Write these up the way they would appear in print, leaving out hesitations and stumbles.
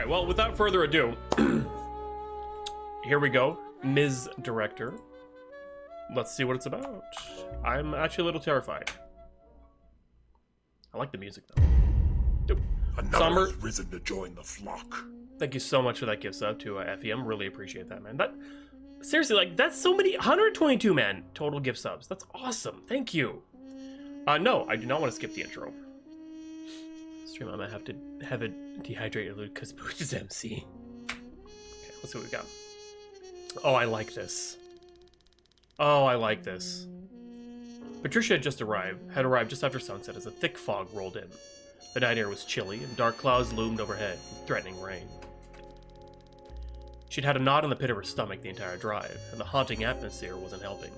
Alright, well, without further ado, here we go. Ms.Director. Let's see what it's about. I'm actually a little terrified. I like the music, though. Another has risen to join the flock. Thank you so much for that gift sub to FEM. Really appreciate that, man. That, seriously, like, that's so many. 122, man, total gift subs. That's awesome. Thank you. No, I do not want to skip the intro. Stream, I might have to have it dehydrated because Boots is MC. Okay, let's see what we got. Oh, I like this. Oh, I like this. Patricia had arrived just after sunset as a thick fog rolled in. The night air was chilly, and dark clouds loomed overhead, threatening rain. She'd had a knot in the pit of her stomach the entire drive, and the haunting atmosphere wasn't helping.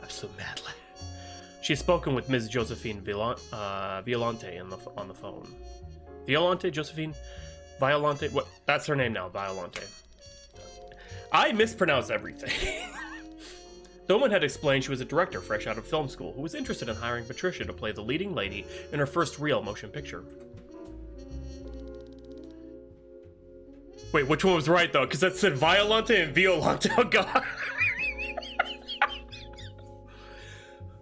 Absolute mad lad. She had spoken with Ms. Josephine Violante on the phone. Violante? Josephine? Violante? What? That's her name now, Violante. I mispronounce everything. The woman had explained she was a director fresh out of film school who was interested in hiring Patricia to play the leading lady in her first real motion picture. Wait, which one was right, though? Because that said Violante and Violante. Oh, God.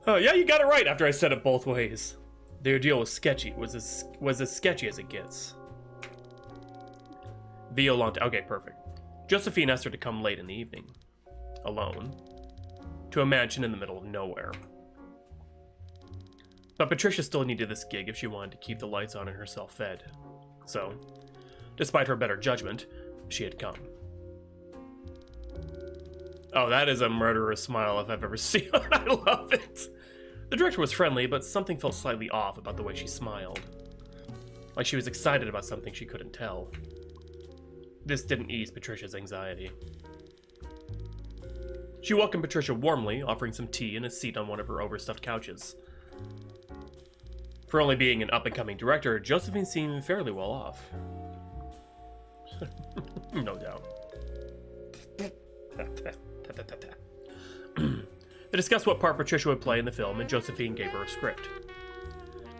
Oh, yeah, you got it right after I said it both ways. The ordeal was sketchy. Was as sketchy as it gets. Violante. Okay, perfect. Josephine asked her to come late in the evening. Alone. To a mansion in the middle of nowhere. But Patricia still needed this gig if she wanted to keep the lights on and herself fed. So, despite her better judgment, she had come. Oh, that is a murderous smile if I've ever seen it. I love it. The director was friendly, but something felt slightly off about the way she smiled. Like she was excited about something she couldn't tell. This didn't ease Patricia's anxiety. She welcomed Patricia warmly, offering some tea and a seat on one of her overstuffed couches. For only being an up-and-coming director, Josephine seemed fairly well off. No doubt. They discussed what part Patricia would play in the film, and Josephine gave her a script.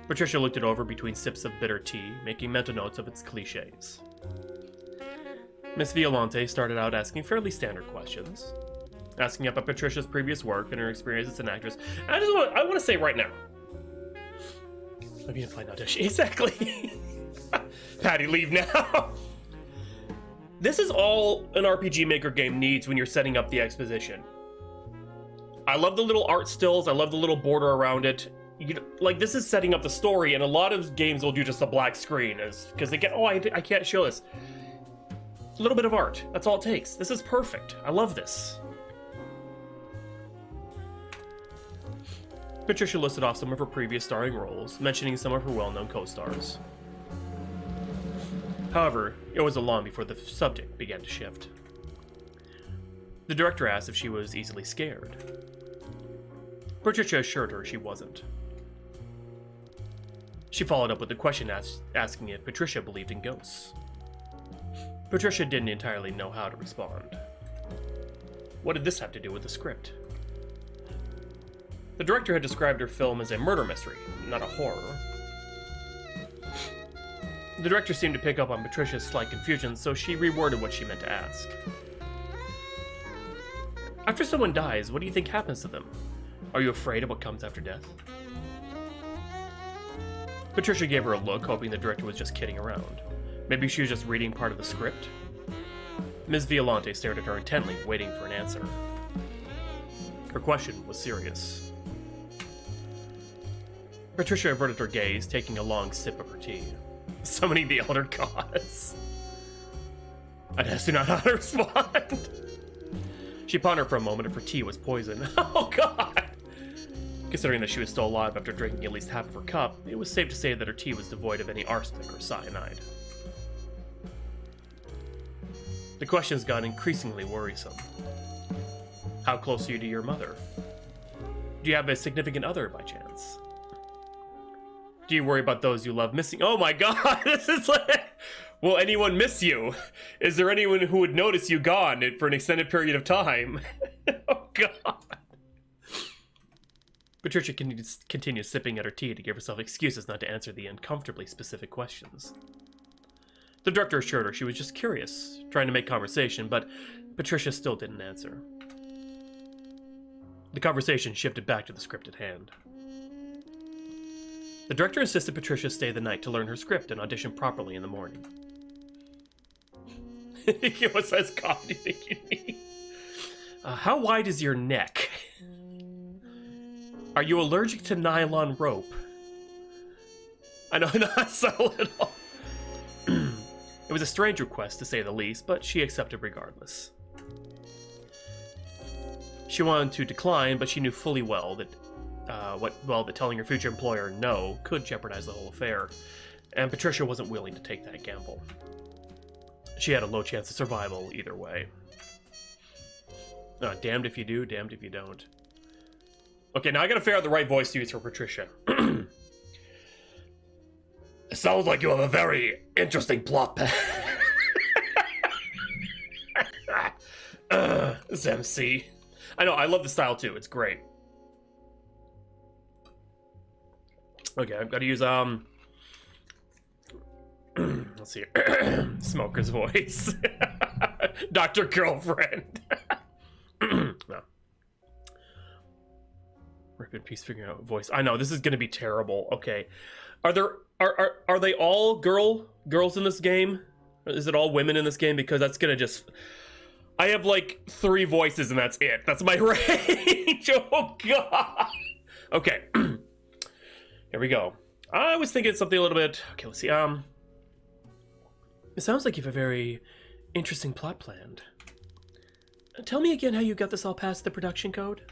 Patricia looked it over between sips of bitter tea, making mental notes of its cliches. Miss Violante started out asking fairly standard questions, asking about Patricia's previous work and her experience as an actress. And I want to say right now, I'm being applied audition. Exactly. Patty, leave now. This is all an RPG Maker game needs when you're setting up the exposition. I love the little art stills. I love the little border around it. You know, like, this is setting up the story, and a lot of games will do just a black screen because they get, oh, I can't show this. A little bit of art. That's all it takes. This is perfect. I love this. Patricia listed off some of her previous starring roles, mentioning some of her well-known co-stars. However, it wasn't long before the subject began to shift. The director asked if she was easily scared. Patricia assured her she wasn't. She followed up with a question asking if Patricia believed in ghosts. Patricia didn't entirely know how to respond. What did this have to do with the script? The director had described her film as a murder mystery, not a horror. The director seemed to pick up on Patricia's slight confusion, so she reworded what she meant to ask. After someone dies, what do you think happens to them? Are you afraid of what comes after death? Patricia gave her a look, hoping the director was just kidding around. Maybe she was just reading part of the script? Ms. Violante stared at her intently, waiting for an answer. Her question was serious. Patricia averted her gaze, taking a long sip of her tea. Summoning the Elder Gods. I just do not know how to respond. She pondered for a moment if her tea was poison. Oh, God! Considering that she was still alive after drinking at least half of her cup, it was safe to say that her tea was devoid of any arsenic or cyanide. The questions got increasingly worrisome. How close are you to your mother? Do you have a significant other by chance? Do you worry about those you love missing? Oh my God, this is like... Will anyone miss you? Is there anyone who would notice you gone for an extended period of time? Oh God. Patricia continued sipping at her tea to give herself excuses not to answer the uncomfortably specific questions. The director assured her she was just curious, trying to make conversation, but Patricia still didn't answer. The conversation shifted back to the script at hand. The director insisted Patricia stay the night to learn her script and audition properly in the morning. What's that comedy thing you need? How wide is your neck? Are you allergic to nylon rope? I know, not subtle at all. It was a strange request, to say the least, but she accepted regardless. She wanted to decline, but she knew fully well that that telling her future employer no could jeopardize the whole affair, and Patricia wasn't willing to take that gamble. She had a low chance of survival either way. Damned if you do, damned if you don't. Okay, now I gotta figure out the right voice to use for Patricia. It sounds like you have a very interesting plot path. This MC. I know, I love the style too, it's great. Okay, I've got to use, let's see here. Smoker's voice. Dr. Girlfriend. No. Rip in peace figuring out voice. I know, this is gonna be terrible. Okay. Are they all girls in this game? Is it all women in this game? Because that's gonna just... I have like 3 voices and that's it. That's my range. Oh god. Okay. Here we go. I was thinking something a little bit... Okay, let's see. It sounds like you have a very interesting plot planned. Tell me again how you got this all past the production code?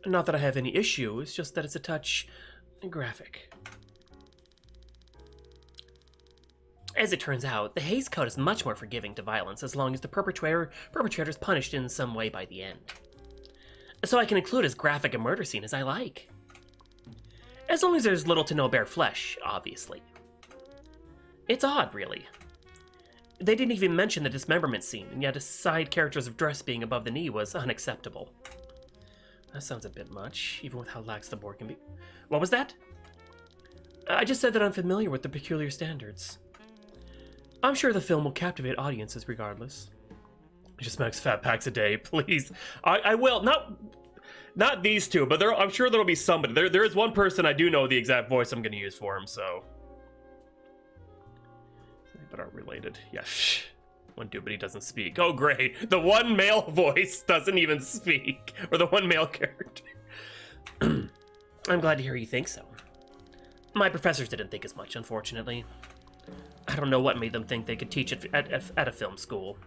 Not that I have any issue, it's just that it's a touch graphic. As it turns out, the Hays Code is much more forgiving to violence as long as the perpetrator is punished in some way by the end. So I can include as graphic a murder scene as I like. As long as there's little to no bare flesh, obviously. It's odd, really. They didn't even mention the dismemberment scene, and yet a side character's dress being above the knee was unacceptable. That sounds a bit much, even with how lax the board can be. What was that? I just said that I'm familiar with the peculiar standards. I'm sure the film will captivate audiences regardless. Just makes fat packs a day, please. I will. Not these two, but I'm sure there'll be somebody. There is one person I do know the exact voice I'm going to use for him, so... But are related. Yeah, one dude, but he doesn't speak. Oh, great. The one male voice doesn't even speak. Or the one male character. I'm glad to hear you think so. My professors didn't think as much, unfortunately. I don't know what made them think they could teach at a film school.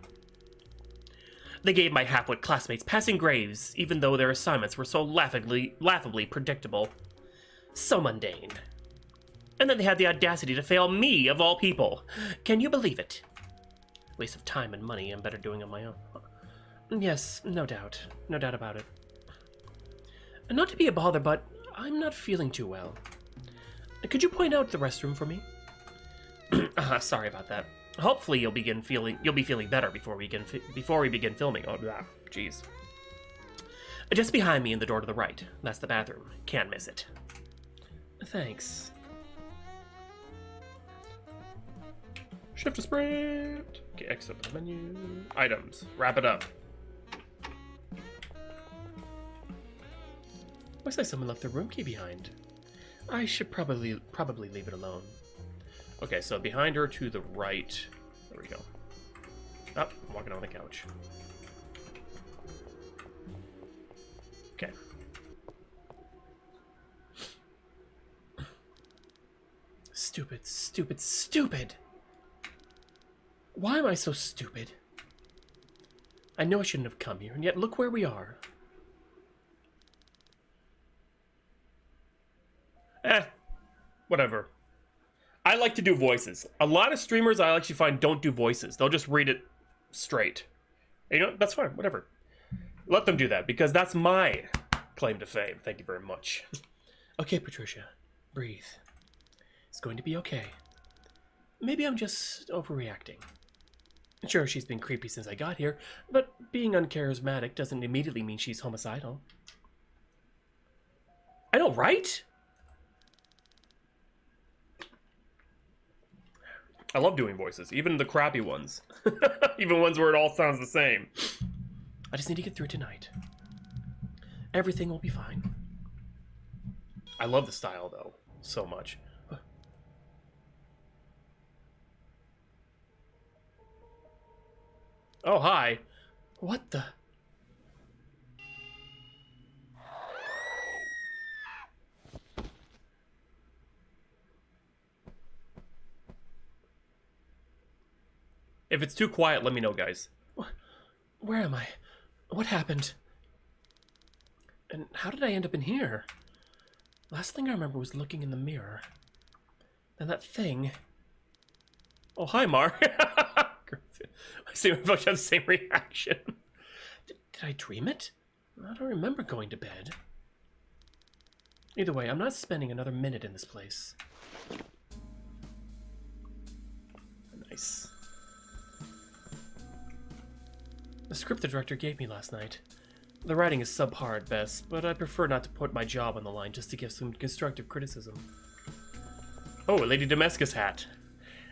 They gave my half-wit classmates passing grades, even though their assignments were so laughably predictable. So mundane. And then they had the audacity to fail me, of all people. Can you believe it? Waste of time and money I'm better doing on my own. Yes, no doubt. No doubt about it. Not to be a bother, but I'm not feeling too well. Could you point out the restroom for me? Sorry about that. Hopefully you'll be feeling better before we begin filming. Oh, jeez. Just behind me in the door to the right. That's the bathroom. Can't miss it. Thanks. Shift to sprint. Okay, exit the menu. Items. Wrap it up. Looks like someone left their room key behind. I should probably leave it alone. Okay, so behind her to the right. There we go. Oh, I'm walking on the couch. Okay. Stupid, stupid, stupid! Why am I so stupid? I know I shouldn't have come here, and yet look where we are. Whatever. I like to do voices. A lot of streamers I actually find don't do voices. They'll just read it straight. And you know, that's fine, whatever. Let them do that, because that's my claim to fame. Thank you very much. Okay, Patricia. Breathe. It's going to be okay. Maybe I'm just overreacting. Sure, she's been creepy since I got here, but being uncharismatic doesn't immediately mean she's homicidal. I know, right? I love doing voices, even the crappy ones. Even ones where it all sounds the same. I just need to get through tonight. Everything will be fine. I love the style, though, so much. Oh, hi. What the... If it's too quiet, let me know, guys. Where am I? What happened? And how did I end up in here? Last thing I remember was looking in the mirror. And that thing... Oh, hi, Mar. I see we both have the same reaction. Did I dream it? I don't remember going to bed. Either way, I'm not spending another minute in this place. Nice. The script the director gave me last night. The writing is subpar at best, but I prefer not to put my job on the line just to give some constructive criticism. Oh, a Lady Damascus hat.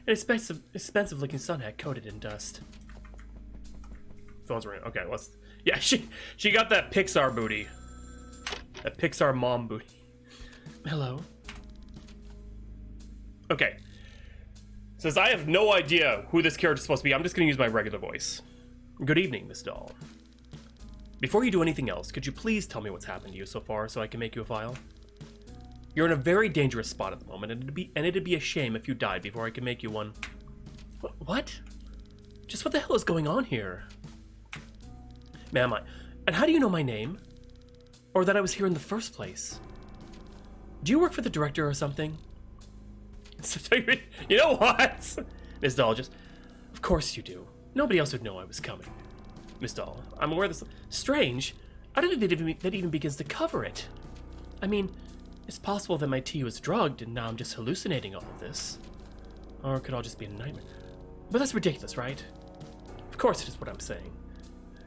An expensive-looking sun hat coated in dust. Phone's ringing. Okay, let's... Yeah, she got that Pixar booty. That Pixar mom booty. Hello? Okay. Since I have no idea who this character's supposed to be, I'm just going to use my regular voice. Good evening, Miss Doll. Before you do anything else, could you please tell me what's happened to you so far so I can make you a file? You're in a very dangerous spot at the moment, and it'd be a shame if you died before I could make you one. What? Just what the hell is going on here? Ma'am, and how do you know my name? Or that I was here in the first place? Do you work for the director or something? You know what? Miss Doll just... Of course you do. Nobody else would know I was coming. Miss Doll, I'm aware this... Strange. I don't think that even begins to cover it. I mean, it's possible that my tea was drugged and now I'm just hallucinating all of this. Or it could all just be a nightmare. But that's ridiculous, right? Of course it is what I'm saying.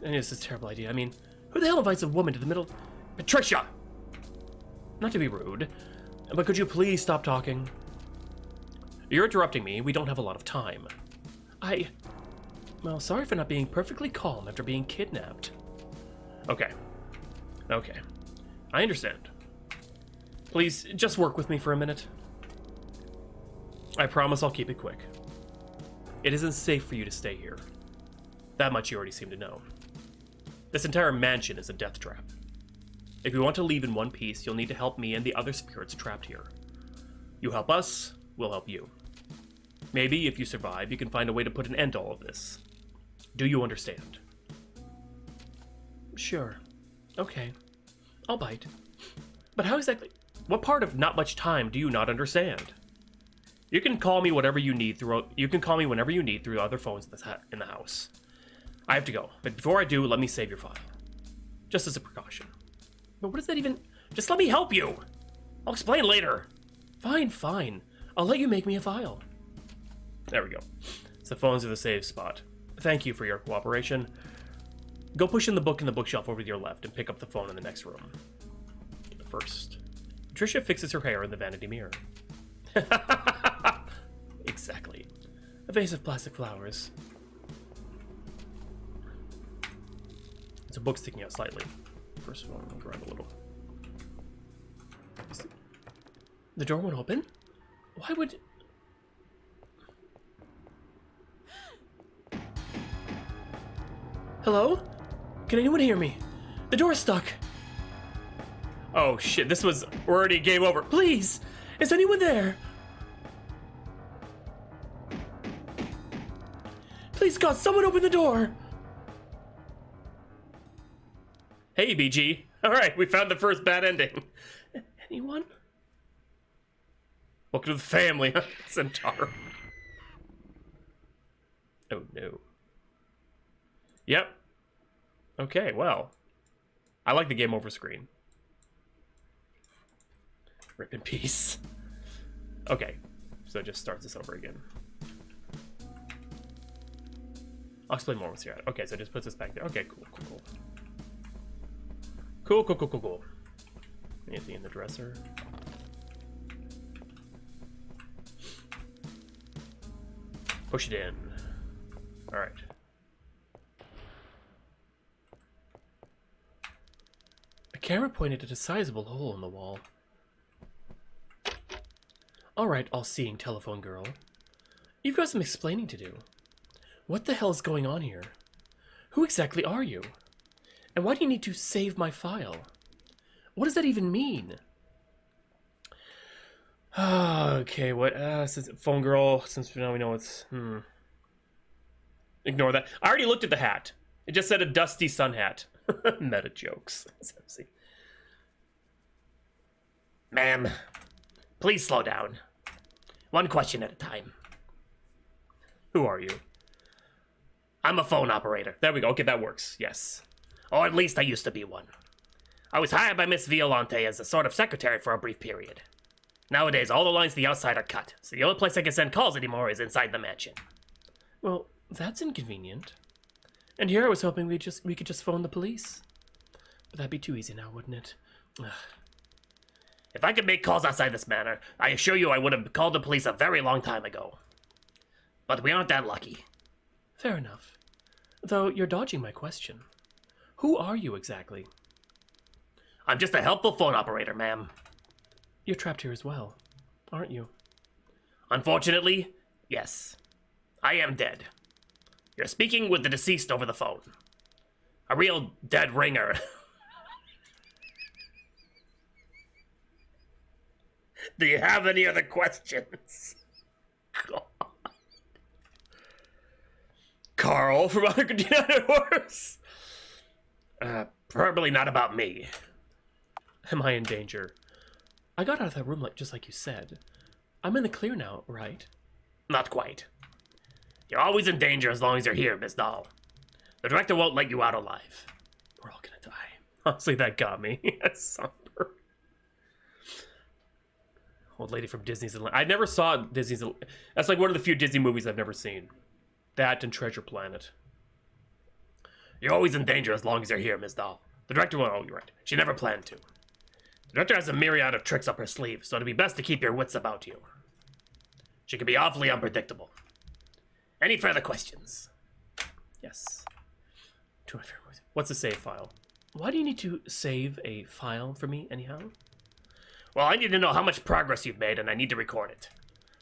And it's a terrible idea. I mean, who the hell invites a woman to the middle... Patricia! Not to be rude, but could you please stop talking? You're interrupting me. We don't have a lot of time. Well, sorry for not being perfectly calm after being kidnapped. Okay. Okay. I understand. Please, just work with me for a minute. I promise I'll keep it quick. It isn't safe for you to stay here. That much you already seem to know. This entire mansion is a death trap. If you want to leave in one piece, you'll need to help me and the other spirits trapped here. You help us, we'll help you. Maybe, if you survive, you can find a way to put an end to all of this. Do you understand? Sure. Okay. I'll bite. But how exactly... What part of not much time do you not understand? You can call me whatever you need through... You can call me whenever you need through other phones in the house. I have to go, but before I do, let me save your file. Just as a precaution. But what does that even... Just let me help you! I'll explain later. Fine, fine. I'll let you make me a file. There we go. So phones are the save spot. Thank you for your cooperation. Go push in the book in the bookshelf over to your left and pick up the phone in the next room. First, Patricia fixes her hair in the vanity mirror. Exactly. A vase of plastic flowers. There's a book sticking out slightly. First of all, I'll grab a little. The door won't open? Why would... Hello? Can anyone hear me? The door's stuck. Oh shit, this was already game over. Please! Is anyone there? Please God, someone open the door! Hey, BG. Alright, we found the first bad ending. Anyone? Welcome to the family, Centaur. Oh no. Yep. Okay, well. I like the game over screen. Rip in peace. Okay, so it just starts this over again. I'll explain more once you're at it. Okay, so it just puts us back there. Okay, cool, cool, cool. Cool, cool, cool, cool, cool. Anything in the dresser? Push it in. Alright. A camera pointed at a sizable hole in the wall. Alright, all-seeing telephone girl. You've got some explaining to do. What the hell is going on here? Who exactly are you? And why do you need to save my file? What does that even mean? Okay, what? Since phone girl, since now we know it's... Ignore that. I already looked at the hat. It just said a dusty sun hat. Meta jokes. Ma'am, please slow down. One question at a time. Who are you? I'm a phone operator. There we go. Okay, that works. Yes. Or at least I used to be one. I was hired by Miss Violante as a sort of secretary for a brief period. Nowadays, all the lines to the outside are cut, so the only place I can send calls anymore is inside the mansion. Well, that's inconvenient. And here I was hoping we could just phone the police. But that'd be too easy now, wouldn't it? Ugh. If I could make calls outside this manner, I assure you I would have called the police a very long time ago. But we aren't that lucky. Fair enough. Though you're dodging my question. Who are you exactly? I'm just a helpful phone operator, ma'am. You're trapped here as well, aren't you? Unfortunately, yes. I am dead. You're speaking with the deceased over the phone. A real dead ringer. Do you have any other questions? God. Carl from Argentina Horse. Probably not about me. Am I in danger? I got out of that room just like you said. I'm in the clear now, right? Not quite. You're always in danger as long as you're here, Miss Doll. The director won't let you out alive. We're all gonna die. Honestly, that got me. Somber. Old lady from Disney's Atlantis. I never saw Disney's. That's like one of the few Disney movies I've never seen. That and Treasure Planet. You're always in danger as long as you're here, Miss Doll. The director won't. Oh, you're right. She never planned to. The director has a myriad of tricks up her sleeve, so it'd be best to keep your wits about you. She can be awfully unpredictable. Any further questions? Yes. What's a save file? Why do you need to save a file for me, anyhow? Well, I need to know how much progress you've made, and I need to record it.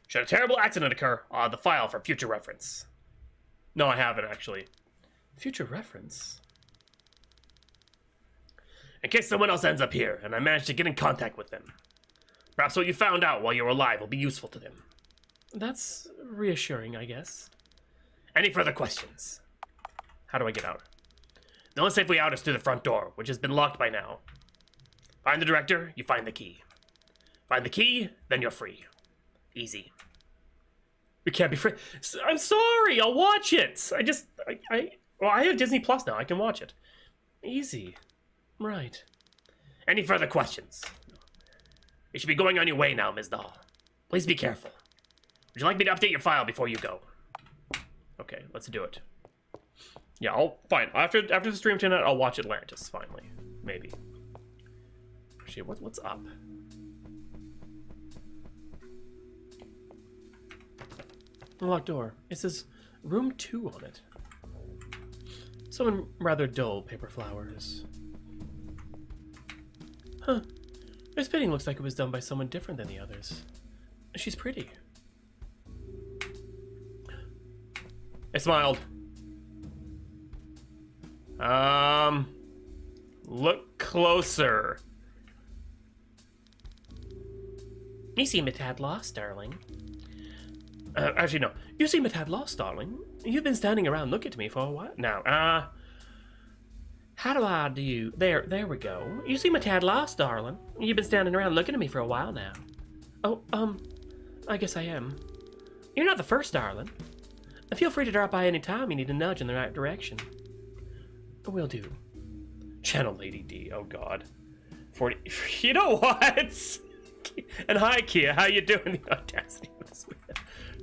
Should a terrible accident occur, I'll have the file for future reference. No, I haven't, actually. Future reference? In case someone else ends up here, and I manage to get in contact with them. Perhaps what you found out while you were alive will be useful to them. That's reassuring, I guess. Any further questions? How do I get out? The only safe way out is through the front door, which has been locked by now. Find the director, you find the key. Find the key, then you're free. Easy. We can't be free. I'm sorry, I'll watch it. I have Disney Plus now, I can watch it. Easy. Right. Any further questions? You should be going on your way now, Ms. Doll. Please be careful. Would you like me to update your file before you go? Okay, let's do it. Yeah, fine. After the stream tonight, I'll watch Atlantis, finally. Maybe. Actually, what's up? Unlocked door. It says room 2 on it. Some rather dull paper flowers. Huh. This painting looks like it was done by someone different than the others. She's pretty. I smiled. Look closer. You seem a tad lost, darling. Actually, no. You seem a tad lost, darling. You've been standing around looking at me for a while now. How do I do? There we go. You seem a tad lost, darling. You've been standing around looking at me for a while now. Oh, I guess I am. You're not the first, darling. Feel free to drop by any time you need a nudge in the right direction. Will do. Channel Lady D, oh god. 40, you know what? And hi, Kia, how you doing? The audacity of this.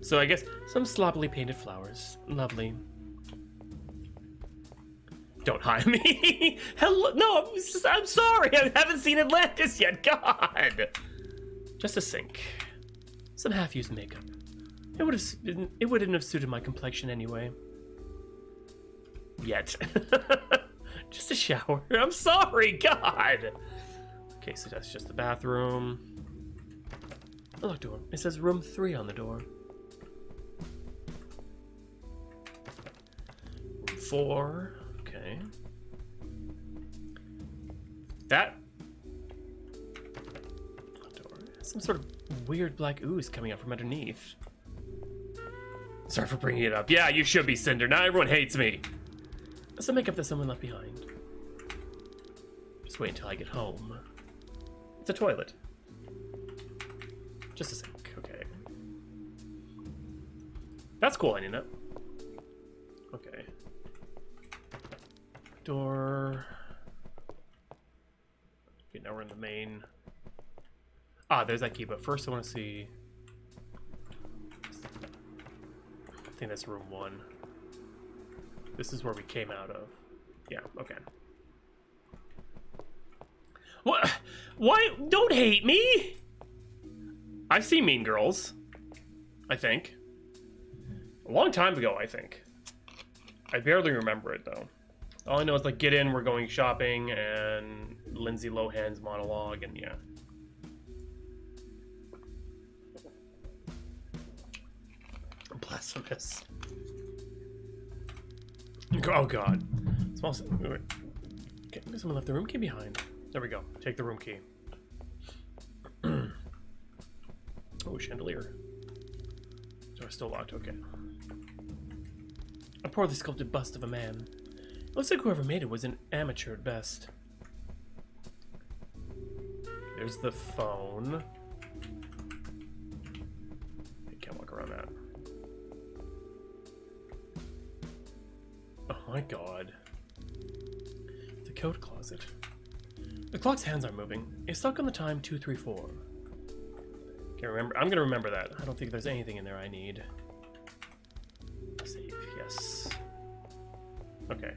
So I guess some sloppily painted flowers. Lovely. Don't hire me. Hello, no, I'm sorry, I haven't seen Atlantis yet, God. Just a sink. Some half-used makeup. It wouldn't have suited my complexion anyway. Yet. Just a shower. I'm sorry, God. Okay, so that's just the bathroom. Oh, look, door. It says room 3 on the door. Room 4. Okay. That door. Some sort of weird black ooze coming out from underneath. Sorry for bringing it up. Yeah, you should be, Cinder. Now everyone hates me. That's the makeup that someone left behind. Just wait until I get home. It's a toilet. Just a sink. Okay. That's cool, I need that. Okay. Door. Okay, now we're in the main. Ah, there's that key, but first I want to see. I think that's room 1. This is where we came out of. Yeah, okay. What? Why? Don't hate me! I've seen Mean Girls. I think. A long time ago, I think. I barely remember it, though. All I know is, like, get in, we're going shopping, and Lindsay Lohan's monologue, and yeah. Blasphemous. Oh, God. Small. Okay, someone left the room key behind. There we go. Take the room key. Oh, chandelier. Door still locked. Okay. A poorly sculpted bust of a man. It looks like whoever made it was an amateur at best. There's the phone. I can't walk around that. Oh my God. The coat closet. The clock's hands aren't moving. It's stuck on the time 234. Can't remember. I'm gonna remember that. I don't think there's anything in there I need. Save. Yes. Okay.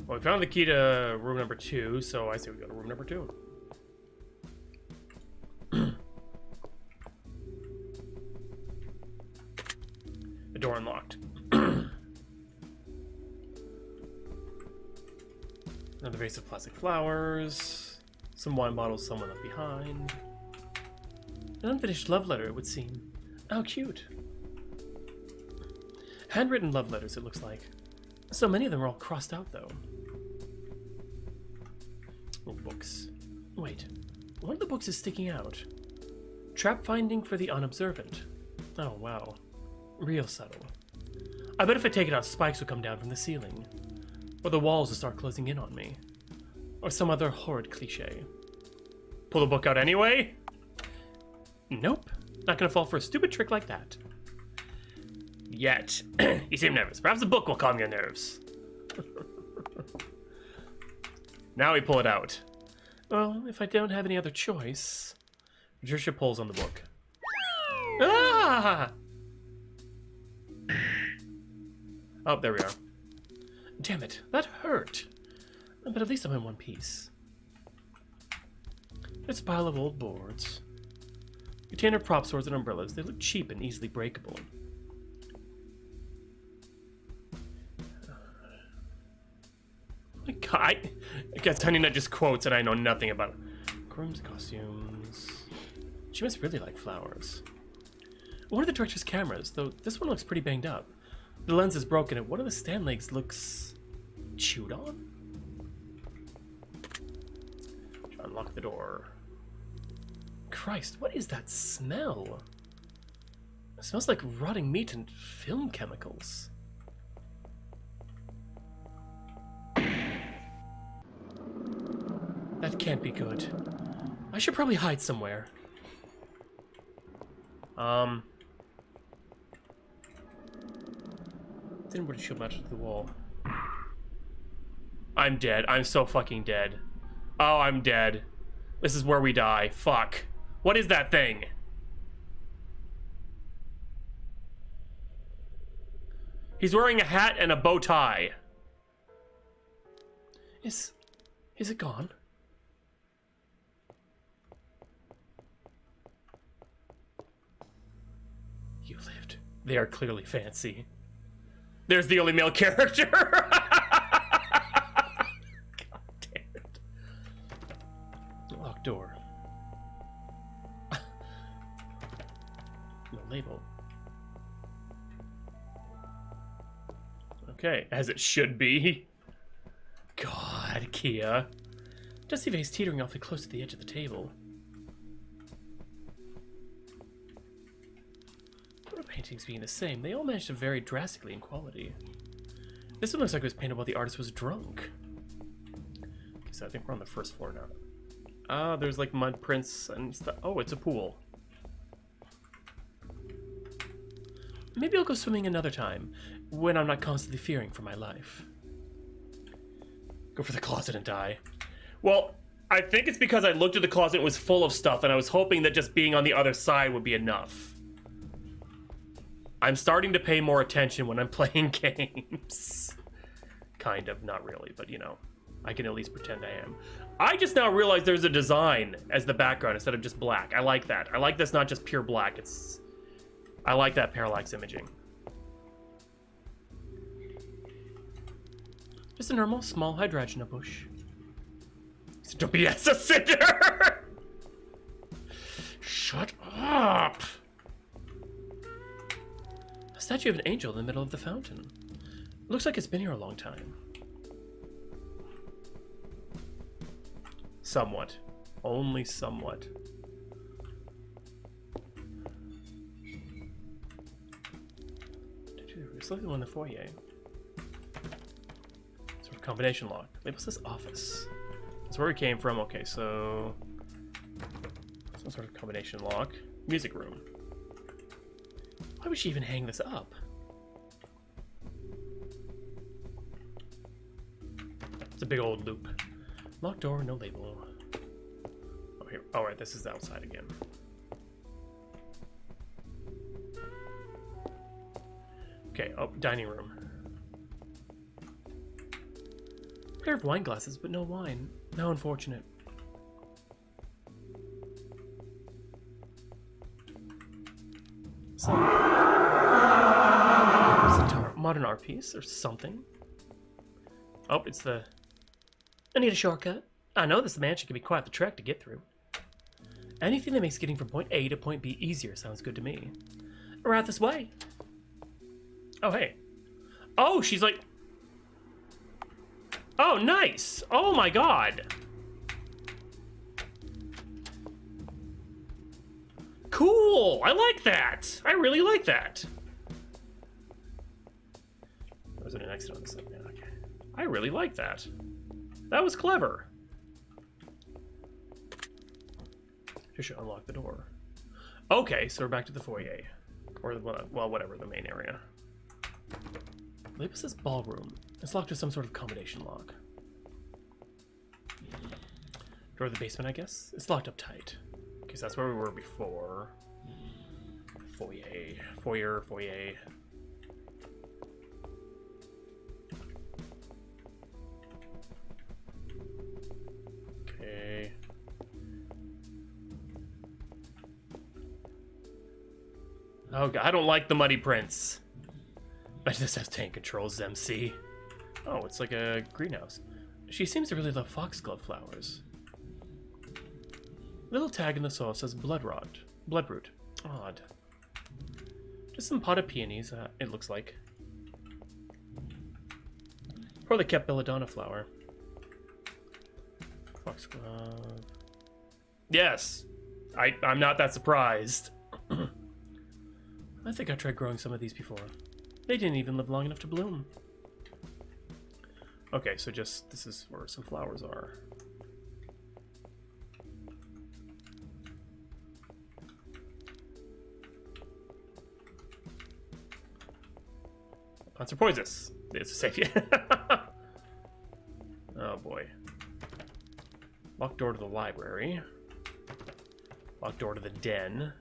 Well, we found the key to room number 2, so I say we go to room number 2. The door unlocked. Another vase of plastic flowers. Some wine bottles someone left behind. An unfinished love letter, it would seem. How cute. Handwritten love letters, it looks like. So many of them are all crossed out, though. Oh, books. Wait, one of the books is sticking out. Trap finding for the unobservant. Oh, wow. Real subtle. I bet if I take it out, spikes will come down from the ceiling. Or the walls will start closing in on me. Or some other horrid cliche. Pull the book out anyway? Nope. Not gonna fall for a stupid trick like that. Yet. You seem nervous. Perhaps the book will calm your nerves. Now we pull it out. Well, if I don't have any other choice... Patricia pulls on the book. Ah! Oh, there we are. Damn it, that hurt. But at least I'm in one piece. It's a pile of old boards. Container prop swords and umbrellas. They look cheap and easily breakable. My God, I guess Honey Nut just quotes and I know nothing about it. Groom's costumes. She must really like flowers. One of the director's cameras, though this one looks pretty banged up. The lens is broken and one of the stand legs looks chewed on. Unlock the door. Christ, what is that smell? It smells like rotting meat and film chemicals. That can't be good. I should probably hide somewhere. Didn't put a shield match to the wall. I'm dead. I'm so fucking dead. Oh, I'm dead. This is where we die. Fuck. What is that thing? He's wearing a hat and a bow tie. Is it gone? You lived. They are clearly fancy. There's the only male character. God damn it. Locked door. No label. Okay, as it should be. God, Kia. Dusty face teetering awfully close to the edge of the table. What are paintings being the same? They all managed to vary drastically in quality. This one looks like it was painted while the artist was drunk. Okay, so I think we're on the first floor now. Ah, there's like mud prints and stuff. Oh, it's a pool. Maybe I'll go swimming another time, when I'm not constantly fearing for my life. Go for the closet and die. Well, I think it's because I looked at the closet and it was full of stuff, and I was hoping that just being on the other side would be enough. I'm starting to pay more attention when I'm playing games. Kind of, not really, but you know, I can at least pretend I am. I just now realized there's a design as the background instead of just black. I like that. I like this not just pure black. I like that parallax imaging. Just a normal, small hydrangeana bush. Don't be a sinner! Shut up! A statue of an angel in the middle of the fountain. It looks like it's been here a long time. Somewhat. Only somewhat. There's something in the foyer. Sort of combination lock. Label says office. That's where we came from. Okay, so some sort of combination lock. Music room. Why would she even hang this up? It's a big old loop. Locked door, no label. Oh, here. All right, this is outside again. Okay, oh, dining room. Pair of wine glasses, but no wine. How unfortunate. Some modern art piece or something. Oh, it's the... I need a shortcut. I know this mansion can be quite the trek to get through. Anything that makes getting from point A to point B easier sounds good to me. Right this way. Oh, hey. Oh, she's like... Oh, nice. Oh, my God. Cool. I like that. I really like that. Was it an exit on this side? Yeah, okay. I really like that. That was clever. Just should unlock the door. Okay, so we're back to the foyer. Or, well, whatever, the main area. Label says ballroom. It's locked with some sort of combination lock. Door to the basement, I guess? It's locked up tight. Okay, so that's where we were before. Foyer. Foyer. Okay. Oh God, I don't like the muddy prints. But this has tank controls, MC. Oh, it's like a greenhouse. She seems to really love foxglove flowers. Little tag in the soil says bloodroot. Odd. Just some potted peonies, it looks like. Poorly kept belladonna flower. Foxglove. Yes! I'm not that surprised. I think I tried growing some of these before. They didn't even live long enough to bloom. Okay, so just, this is where some flowers are. Plants are poisonous. It's a safe. Oh boy. Locked door to the library. Locked door to the den.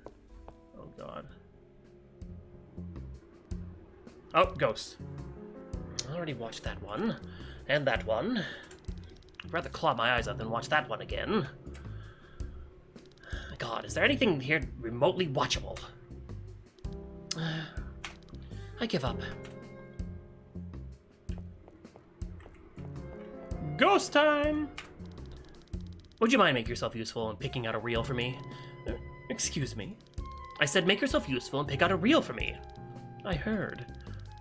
Oh God. Oh, ghost. I already watched that one. And that one. I'd rather claw my eyes out than watch that one again. God, is there anything here remotely watchable? I give up. Ghost time! Would you mind make yourself useful in picking out a reel for me? Excuse me? I said make yourself useful and pick out a reel for me. I heard.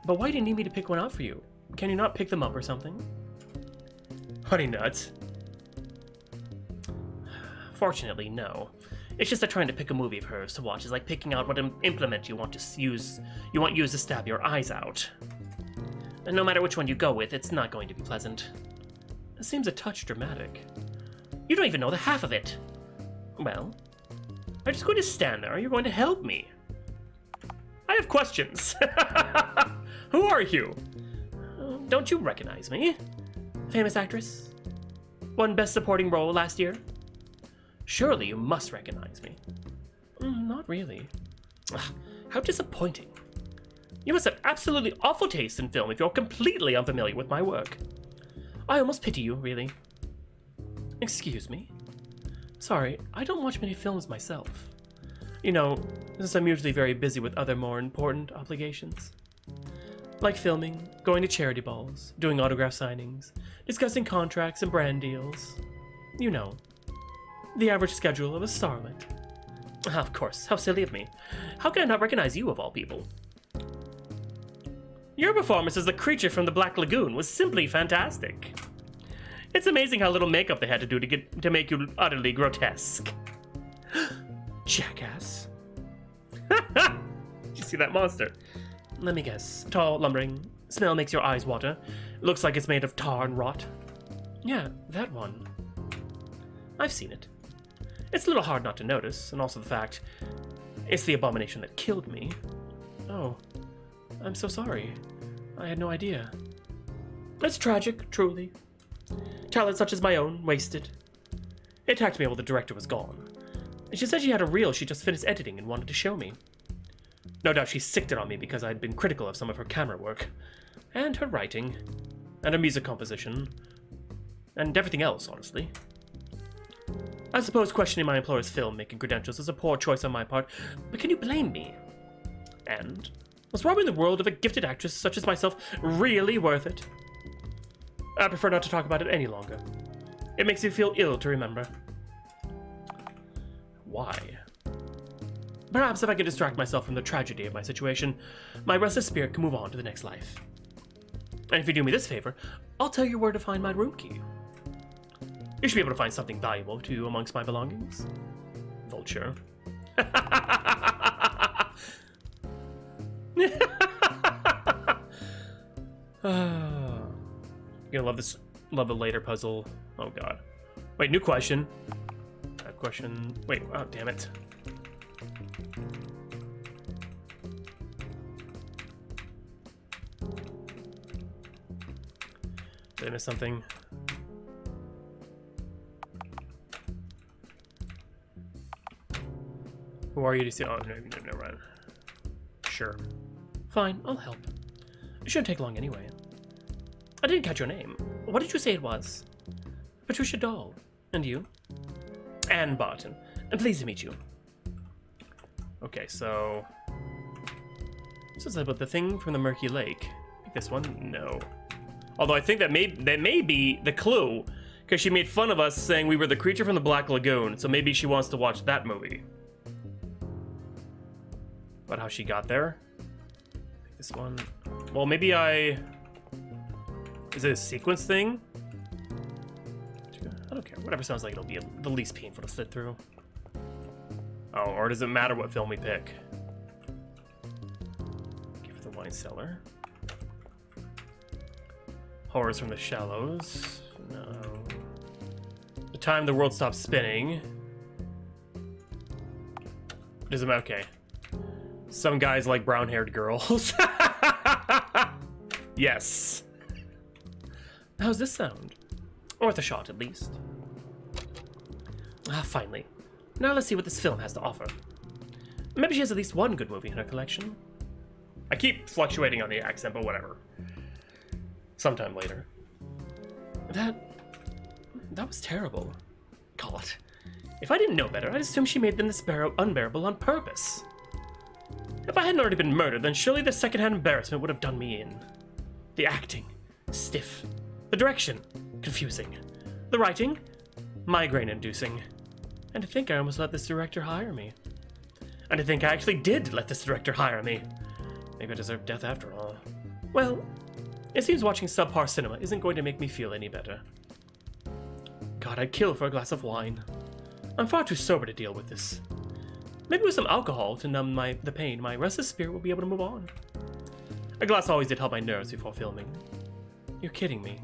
But why do you need me to pick one out for you? Can you not pick them up or something? Honey nuts. Fortunately, no. It's just that trying to pick a movie of hers to watch is like picking out what implement you want used to stab your eyes out. And no matter which one you go with, it's not going to be pleasant. It seems a touch dramatic. You don't even know the half of it. Well, I'm just going to stand there. You're going to help me. I have questions. Who are you? Don't you recognize me? Famous actress? Won Best Supporting Role last year? Surely you must recognize me. Not really. Ugh, how disappointing. You must have absolutely awful taste in film if you're completely unfamiliar with my work. I almost pity you, really. Excuse me? Sorry, I don't watch many films myself. You know, since I'm usually very busy with other more important obligations. Like filming, going to charity balls, doing autograph signings, discussing contracts and brand deals. You know, the average schedule of a starlet. Of course, how silly of me. How can I not recognize you of all people? Your performance as the creature from the Black Lagoon was simply fantastic. It's amazing how little makeup they had to do to make you utterly grotesque. Jackass. Did you see that monster? Let me guess. Tall, lumbering, smell makes your eyes water. Looks like it's made of tar and rot. Yeah, that one. I've seen it. It's a little hard not to notice, and also the fact it's the abomination that killed me. Oh, I'm so sorry. I had no idea. It's tragic, truly. Talent such as my own, wasted. It attacked me while the director was gone. She said she had a reel she just finished editing and wanted to show me. No doubt she sicked it on me because I'd been critical of some of her camera work, and her writing, and her music composition, and everything else, honestly. I suppose questioning my employer's filmmaking credentials is a poor choice on my part, but can you blame me? And was robbing the world of a gifted actress such as myself really worth it? I prefer not to talk about it any longer. It makes me feel ill to remember. Why? Perhaps if I can distract myself from the tragedy of my situation, my restless spirit can move on to the next life. And if you do me this favor, I'll tell you where to find my room key. You should be able to find something valuable to you amongst my belongings. Vulture. You're gonna love this. Love the later puzzle. Oh god. Wait, new question. Question. Wait, oh damn it. Did I miss something? Who are you to see? Oh, no, never mind. Sure. Fine, I'll help. It shouldn't take long anyway. I didn't catch your name. What did you say it was? Patricia Dahl. And you? Anne Barton. And pleased to meet you. Okay, so... This is about the thing from the Murky Lake. Pick this one? No. Although I think that may be the clue, because she made fun of us saying we were the creature from the Black Lagoon, so maybe she wants to watch that movie. But how she got there? Pick this one. Well, maybe I... Is it a sequence thing? I don't care. Whatever sounds like it'll be the least painful to sit through. Oh, or does it matter what film we pick? Give it the wine cellar. Horrors from the Shallows. No. The time the world stops spinning. Doesn't matter. Okay. Some guys like brown-haired girls. Yes. How's this sound? Worth a shot, at least. Ah, finally. Now let's see what this film has to offer. Maybe she has at least one good movie in her collection. I keep fluctuating on the accent, but whatever. Sometime later. That was terrible. God. If I didn't know better, I'd assume she made them this unbearable on purpose. If I hadn't already been murdered, then surely the secondhand embarrassment would have done me in. The acting, stiff. The direction, confusing. The writing, migraine-inducing. And to think I almost let this director hire me. And to think I actually did let this director hire me. Maybe I deserve death after all. Well, it seems watching subpar cinema isn't going to make me feel any better. God, I'd kill for a glass of wine. I'm far too sober to deal with this. Maybe with some alcohol to numb the pain, my restless spirit will be able to move on. A glass always did help my nerves before filming. You're kidding me.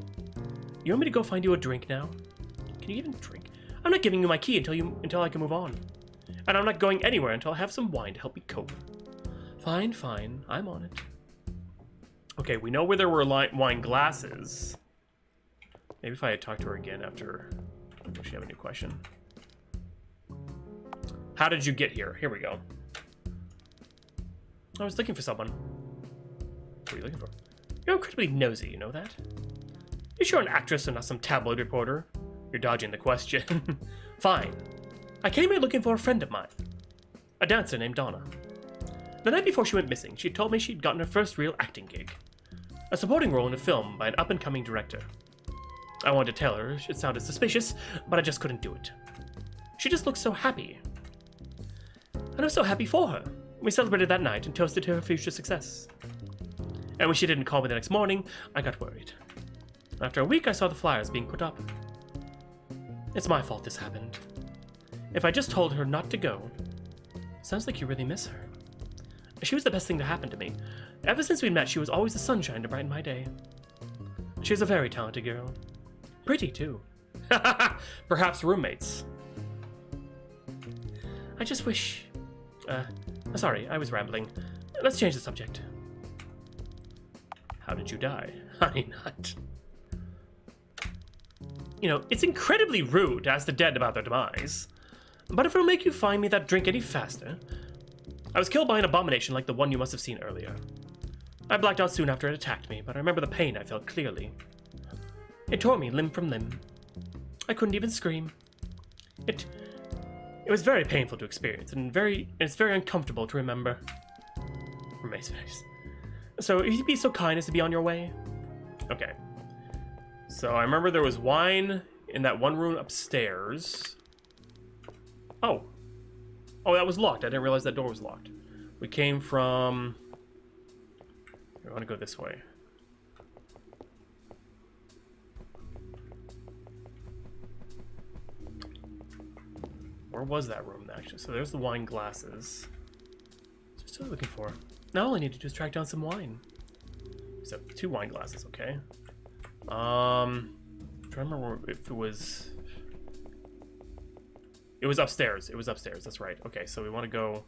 You want me to go find you a drink now? Can you even drink? I'm not giving you my key until I can move on. And I'm not going anywhere until I have some wine to help me cope. Fine, fine. I'm on it. Okay, we know where there were wine glasses. Maybe if I had talked to her again after... Does she have a new question? How did you get here? Here we go. I was looking for someone. What are you looking for? You're incredibly nosy, you know that? You're sure an actress and not some tabloid reporter? You're dodging the question. Fine. I came here looking for a friend of mine. A dancer named Donna. The night before she went missing, she told me she'd gotten her first real acting gig. A supporting role in a film by an up-and-coming director. I wanted to tell her it sounded suspicious, but I just couldn't do it. She just looked so happy. And I was so happy for her. We celebrated that night and toasted to her future success. And when she didn't call me the next morning, I got worried. After a week, I saw the flyers being put up. It's my fault this happened. If I just told her not to go... Sounds like you really miss her. She was the best thing to happen to me. Ever since we met, she was always the sunshine to brighten my day. She was a very talented girl. Pretty, too. Perhaps roommates. I just wish... sorry, I was rambling. Let's change the subject. How did you die? Honey nut. You know, it's incredibly rude to ask the dead about their demise. But if it'll make you find me that drink any faster... I was killed by an abomination like the one you must have seen earlier. I blacked out soon after it attacked me, but I remember the pain I felt clearly. It tore me limb from limb. I couldn't even scream. It was very painful to experience, and it's very uncomfortable to remember. Remains face. So, if you'd be so kind as to be on your way? Okay. So, I remember there was wine in that one room upstairs. Oh. Oh, that was locked. I didn't realize that door was locked. We came from... I want to go this way. Where was that room, actually? So there's the wine glasses. What's still looking for? Now all I need to do is track down some wine. So 2 wine glasses, okay. I'm trying to remember if it was... It was upstairs. It was upstairs. That's right. Okay, so we want to go...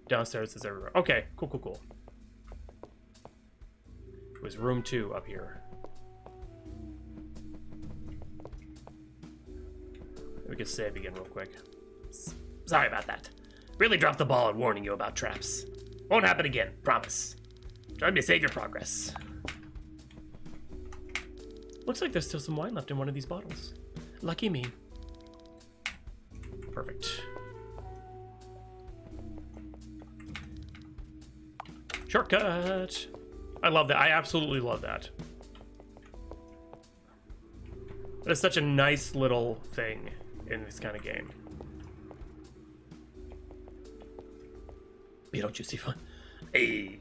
Downstairs is everywhere. Okay, cool, cool, cool. It was room 2 up here. We could save again real quick. Sorry about that. Really dropped the ball on warning you about traps. Won't happen again, promise. Trying to save your progress. Looks like there's still some wine left in one of these bottles. Lucky me. Perfect. Shortcut! I love that. I absolutely love that. It's such a nice little thing in this kind of game. Beetlejuice, you fun. Hey.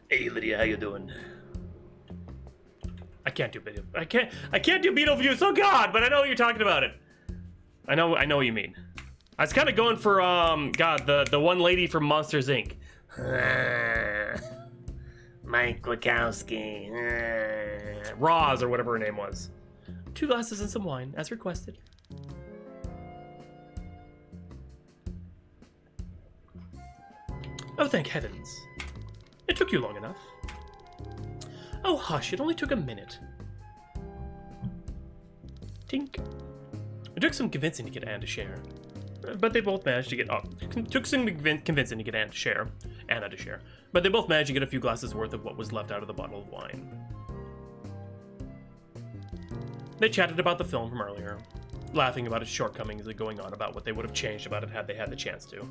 Hey, Lydia, how you doing? I can't do Beetlejuice. I can't do Beetlejuice. Oh God! But I know what you're talking about. It. I know what you mean. I was kind of going for God, the one lady from Monsters Inc. Mike Wachowski. Roz or whatever her name was. 2 glasses and some wine, as requested. Oh, thank heavens. It took you long enough. Oh, hush, it only took a minute. Tink. It took some convincing to get Anne to share. But they both managed to get... Oh, it took some convincing to get Anna to share. But they both managed to get a few glasses worth of what was left out of the bottle of wine. They chatted about the film from earlier, laughing about its shortcomings and going on about what they would have changed about it had they had the chance to.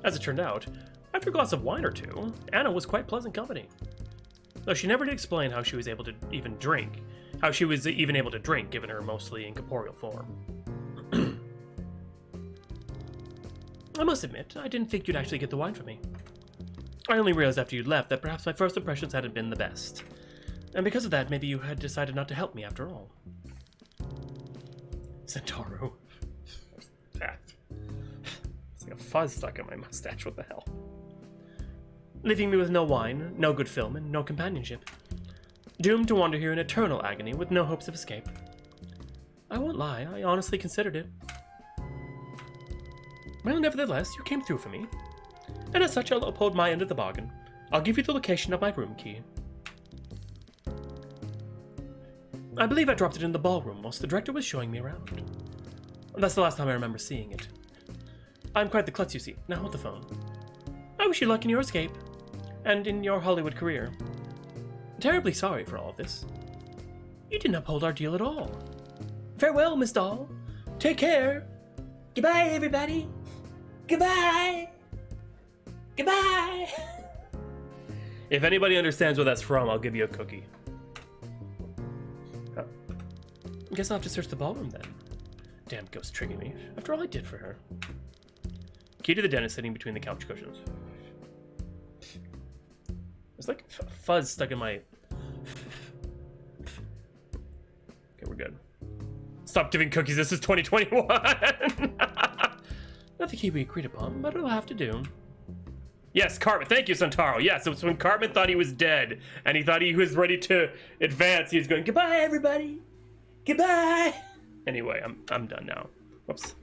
As it turned out, after a glass of wine or two, Anna was quite pleasant company. Though she never did explain how she was able to even drink, given her mostly incorporeal form. I must admit, I didn't think you'd actually get the wine for me. I only realized after you'd left that perhaps my first impressions hadn't been the best. And because of that, maybe you had decided not to help me after all. Centauro. It's like a fuzz stuck in my mustache, what the hell? Leaving me with no wine, no good film, and no companionship. Doomed to wander here in eternal agony with no hopes of escape. I won't lie, I honestly considered it. Well, nevertheless, you came through for me. And as such, I'll uphold my end of the bargain. I'll give you the location of my room key. I believe I dropped it in the ballroom whilst the director was showing me around. That's the last time I remember seeing it. I'm quite the klutz, you see. Now hold the phone. I wish you luck in your escape, and in your Hollywood career. Terribly sorry for all of this. You didn't uphold our deal at all. Farewell, Miss Doll. Take care. Goodbye, everybody. Goodbye. Goodbye. If anybody understands where that's from, I'll give you a cookie. Oh. Guess I'll have to search the ballroom then. Damn ghost tricking me. After all I did for her. Key to the den is sitting between the couch cushions. There's like a fuzz stuck in my... Okay, we're good. Stop giving cookies, this is 2021! Not the key we agreed upon, but it'll have to do. Yes, Cartman. Thank you, Centauro. Yes, it was when Cartman thought he was dead, and he thought he was ready to advance. He was going, goodbye, everybody. Goodbye. Anyway, I'm done now. Whoops.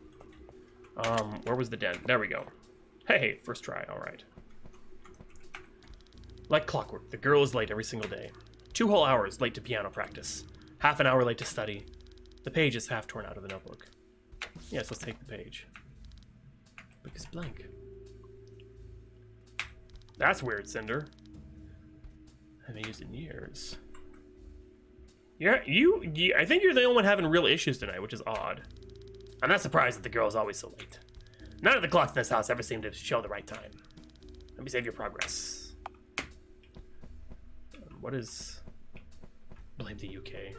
Where was the den? There we go. Hey, first try. All right. Like clockwork, the girl is late every single day. 2 whole hours late to piano practice. Half an hour late to study. The page is half torn out of the notebook. Yes, let's take the page. Book is blank. That's weird, Cinder. I haven't used it in years. Yeah, I think you're the only one having real issues tonight, which is odd. I'm not surprised that the girl is always so late. None of the clocks in this house ever seem to show the right time. Let me save your progress. What is... Blame the UK.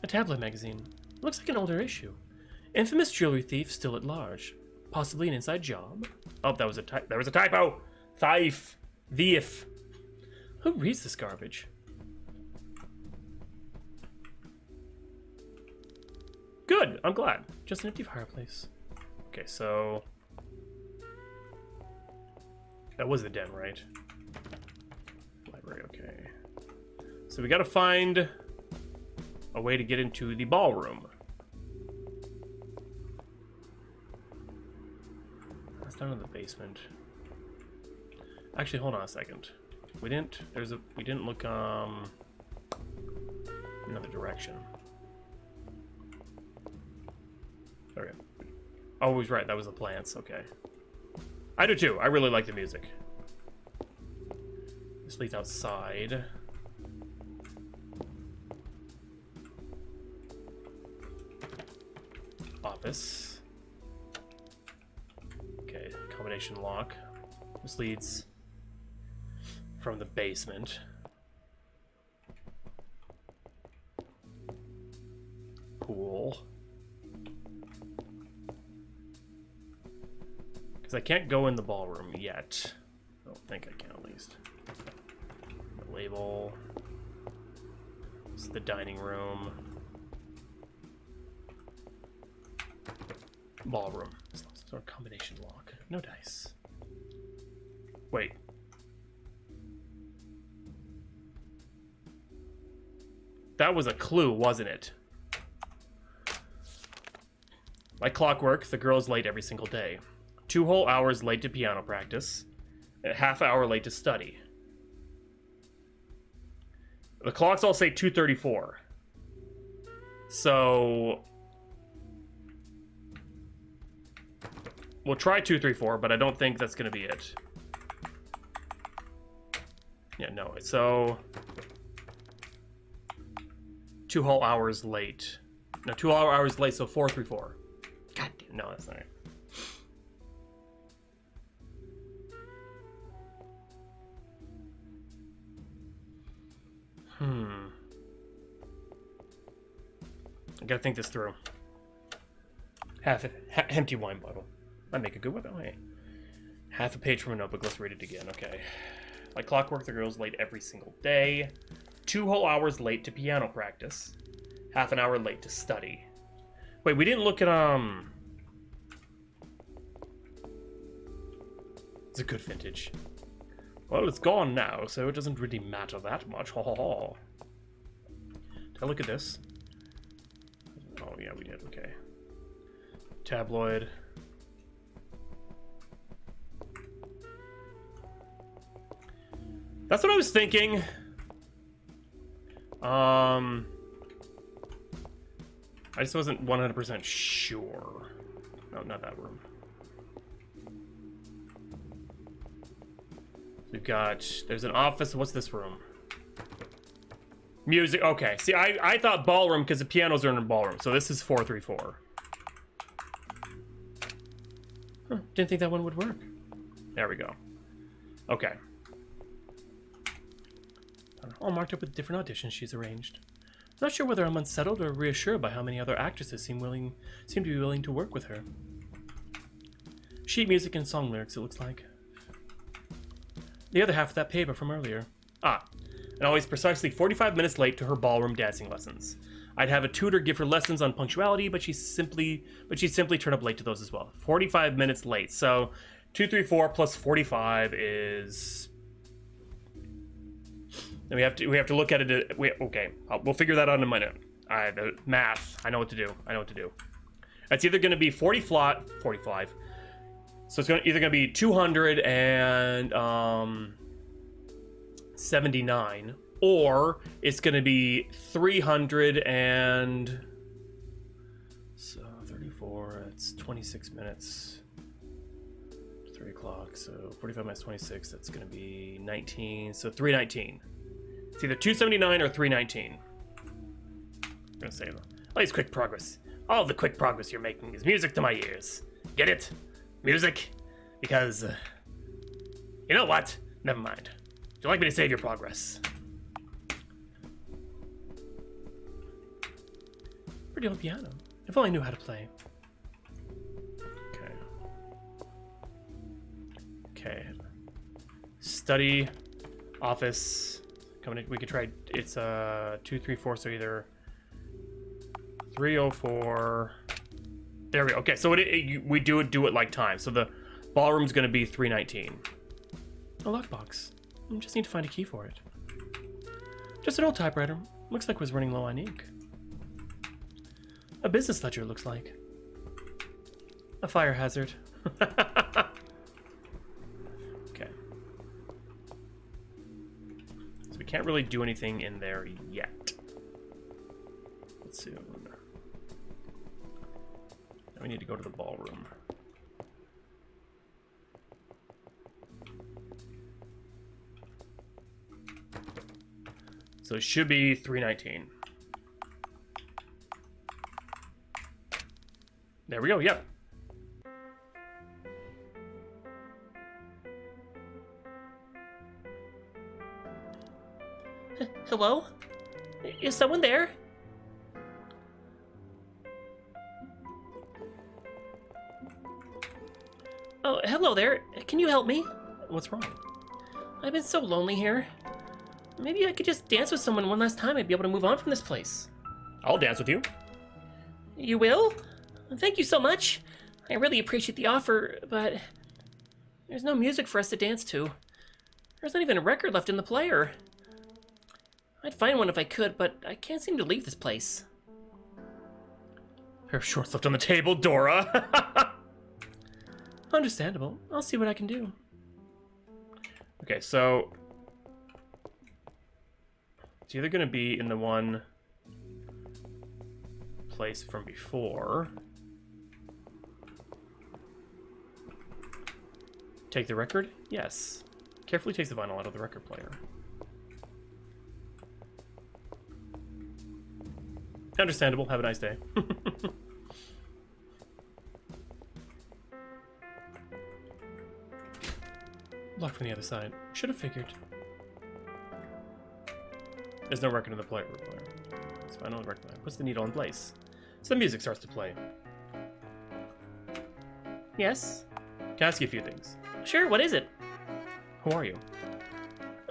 A tabloid magazine. Looks like an older issue. Infamous jewelry thief still at large. Possibly an inside job. Oh, that was a there was a typo. Thief. Who reads this garbage? Good, I'm glad. Just an empty fireplace. Okay, so... That was the den, right? Library, okay. So we gotta find a way to get into the ballroom. That's down in the basement. Actually, hold on a second. We didn't look another direction. Okay. Oh, he was right. That was the plants. Okay. I do too. I really like the music. This leads outside. Office. Okay, combination lock. This leads from the basement. Pool. Because I can't go in the ballroom yet. I don't think I can, at least. The label. This is the dining room. Ballroom. Sort of combination lock. No dice. Wait. That was a clue, wasn't it? Like clockwork, the girl's late every single day. 2 whole hours late to piano practice. And a half hour late to study. The clocks all say 2:34. So... We'll try 2:34, but I don't think that's going to be it. Yeah, no. So... 2 whole hours late. No, 2 hours late, so 434. God damn, no, that's not right. I gotta think this through. Empty wine bottle. Might make a good weapon. Hey. Half a page from a notebook. Let's read it again. Okay. Like clockwork, the girl's late every single day. 2 whole hours late to piano practice. Half an hour late to study. Wait, we didn't look at, It's a good vintage. Well, it's gone now, so it doesn't really matter that much. Ha ha ha. Did I look at this? Oh, yeah, we did. Okay. Tabloid. That's what I was thinking. I just wasn't 100% sure. No, not that room. We've got... There's an office. What's this room? Music. Okay. See, I thought ballroom because the pianos are in a ballroom. So this is 434. Huh, didn't think that one would work. There we go. Okay. All marked up with different auditions she's arranged. I'm not sure whether I'm unsettled or reassured by how many other actresses seem to be willing to work with her. Sheet music and song lyrics, it looks like. The other half of that paper from earlier. Ah, and always precisely 45 minutes late to her ballroom dancing lessons. I'd have a tutor give her lessons on punctuality, but she'd simply turn up late to those as well. 45 minutes late. So 234 plus 45 is... And we have to look at it. Okay, we'll figure that out in a minute. The math. I know what to do. It's either going to be 45. So it's either going to be 279, or it's going to be 300 and... So 34, it's 26 minutes. 3 o'clock, so 45 minus 26, that's going to be 19, so 319. It's either 279 or 319. I'm going to say, all these quick progress. All the quick progress you're making is music to my ears. Get it? Music? Because, you know what? Never mind. Would you like me to save your progress? Pretty old piano. If only I knew how to play. Okay. Study, office. Coming in, we could try. It's 234. So either 304. There we go. Okay, so we do it like time. So the ballroom's gonna be 319. A lockbox. I just need to find a key for it. Just an old typewriter. Looks like it was running low on ink. A business ledger, looks like. A fire hazard. Okay. So we can't really do anything in there yet. Let's see. Now we need to go to the ballroom. So it should be 319. There we go, yep. Hello? Is someone there? Oh, hello there. Can you help me? What's wrong? I've been so lonely here. Maybe I could just dance with someone one last time. I'd be able to move on from this place. I'll dance with you. You will? Thank you so much. I really appreciate the offer, but there's no music for us to dance to. There's not even a record left in the player. I'd find one if I could, but I can't seem to leave this place. Pair of shorts left on the table, Dora. Understandable. I'll see what I can do. Okay, so it's either going to be in the one place from before. Take the record? Yes. Carefully takes the vinyl out of the record player. Understandable. Have a nice day. Locked from the other side. Should have figured. There's no record in the player. So I don't recognize. Puts the needle in place. So the music starts to play. Yes? Can I ask you a few things? Sure, what is it? Who are you?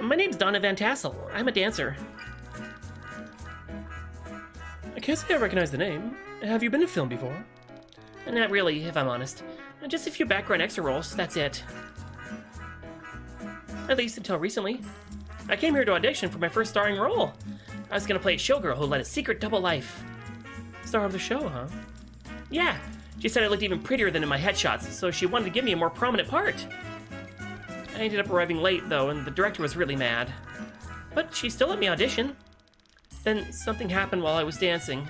My name's Donna Van Tassel. I'm a dancer. I can't say I recognize the name. Have you been in film before? Not really, if I'm honest. Just a few background extra roles, that's it. At least until recently. I came here to audition for my first starring role. I was gonna play a showgirl who led a secret double life. Star of the show, huh? Yeah, she said I looked even prettier than in my headshots, so she wanted to give me a more prominent part. I ended up arriving late, though, and the director was really mad. But she still let me audition. Then something happened while I was dancing.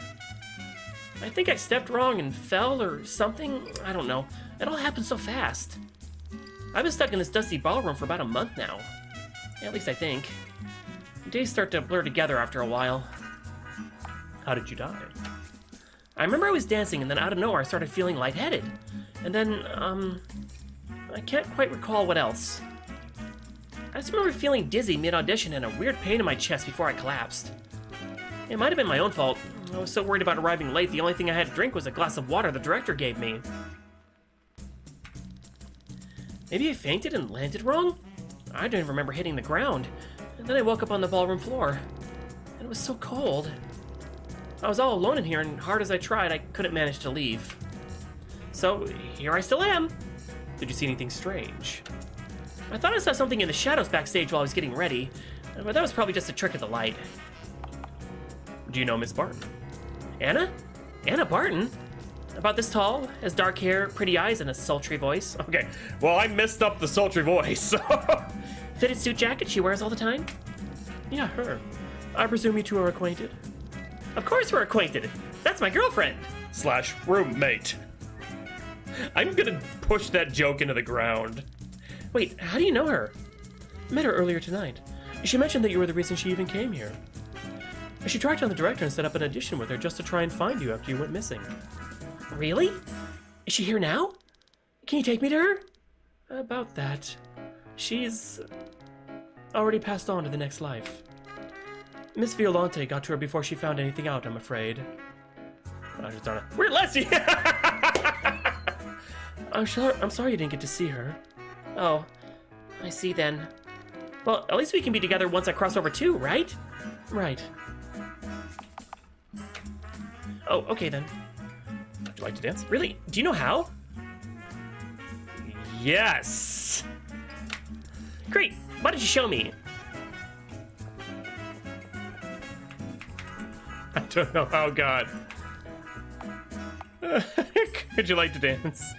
I think I stepped wrong and fell or something. I don't know. It all happened so fast. I've been stuck in this dusty ballroom for about a month now. At least I think. Days start to blur together after a while. How did you die? I remember I was dancing and then out of nowhere I started feeling lightheaded. And then, I can't quite recall what else. I just remember feeling dizzy mid-audition and a weird pain in my chest before I collapsed. It might have been my own fault. I was so worried about arriving late, the only thing I had to drink was a glass of water the director gave me. Maybe I fainted and landed wrong? I don't even remember hitting the ground. And then I woke up on the ballroom floor. And it was so cold. I was all alone in here, and hard as I tried, I couldn't manage to leave. So, here I still am. Did you see anything strange? I thought I saw something in the shadows backstage while I was getting ready, but that was probably just a trick of the light. Do you know Miss Barton? Anna? Anna Barton? About this tall, has dark hair, pretty eyes, and a sultry voice. Okay, well, I messed up the sultry voice, so... Fitted suit jacket she wears all the time? Yeah, her. I presume you two are acquainted? Of course we're acquainted. That's my girlfriend. / roommate. I'm gonna push that joke into the ground. Wait, how do you know her? Met her earlier tonight. She mentioned that you were the reason she even came here. She tracked down the director and set up an audition with her just to try and find you after you went missing. Really? Is she here now? Can you take me to her? About that. She's already passed on to the next life. Miss Violante got to her before she found anything out, I'm afraid. I just don't know. We're Leslie! I'm sorry you didn't get to see her. Oh, I see then. Well, at least we can be together once I cross over too, right? Right. Oh, okay then. Would you like to dance? Really? Do you know how? Yes! Great. Why don't you show me? I don't know how, God. Could you like to dance?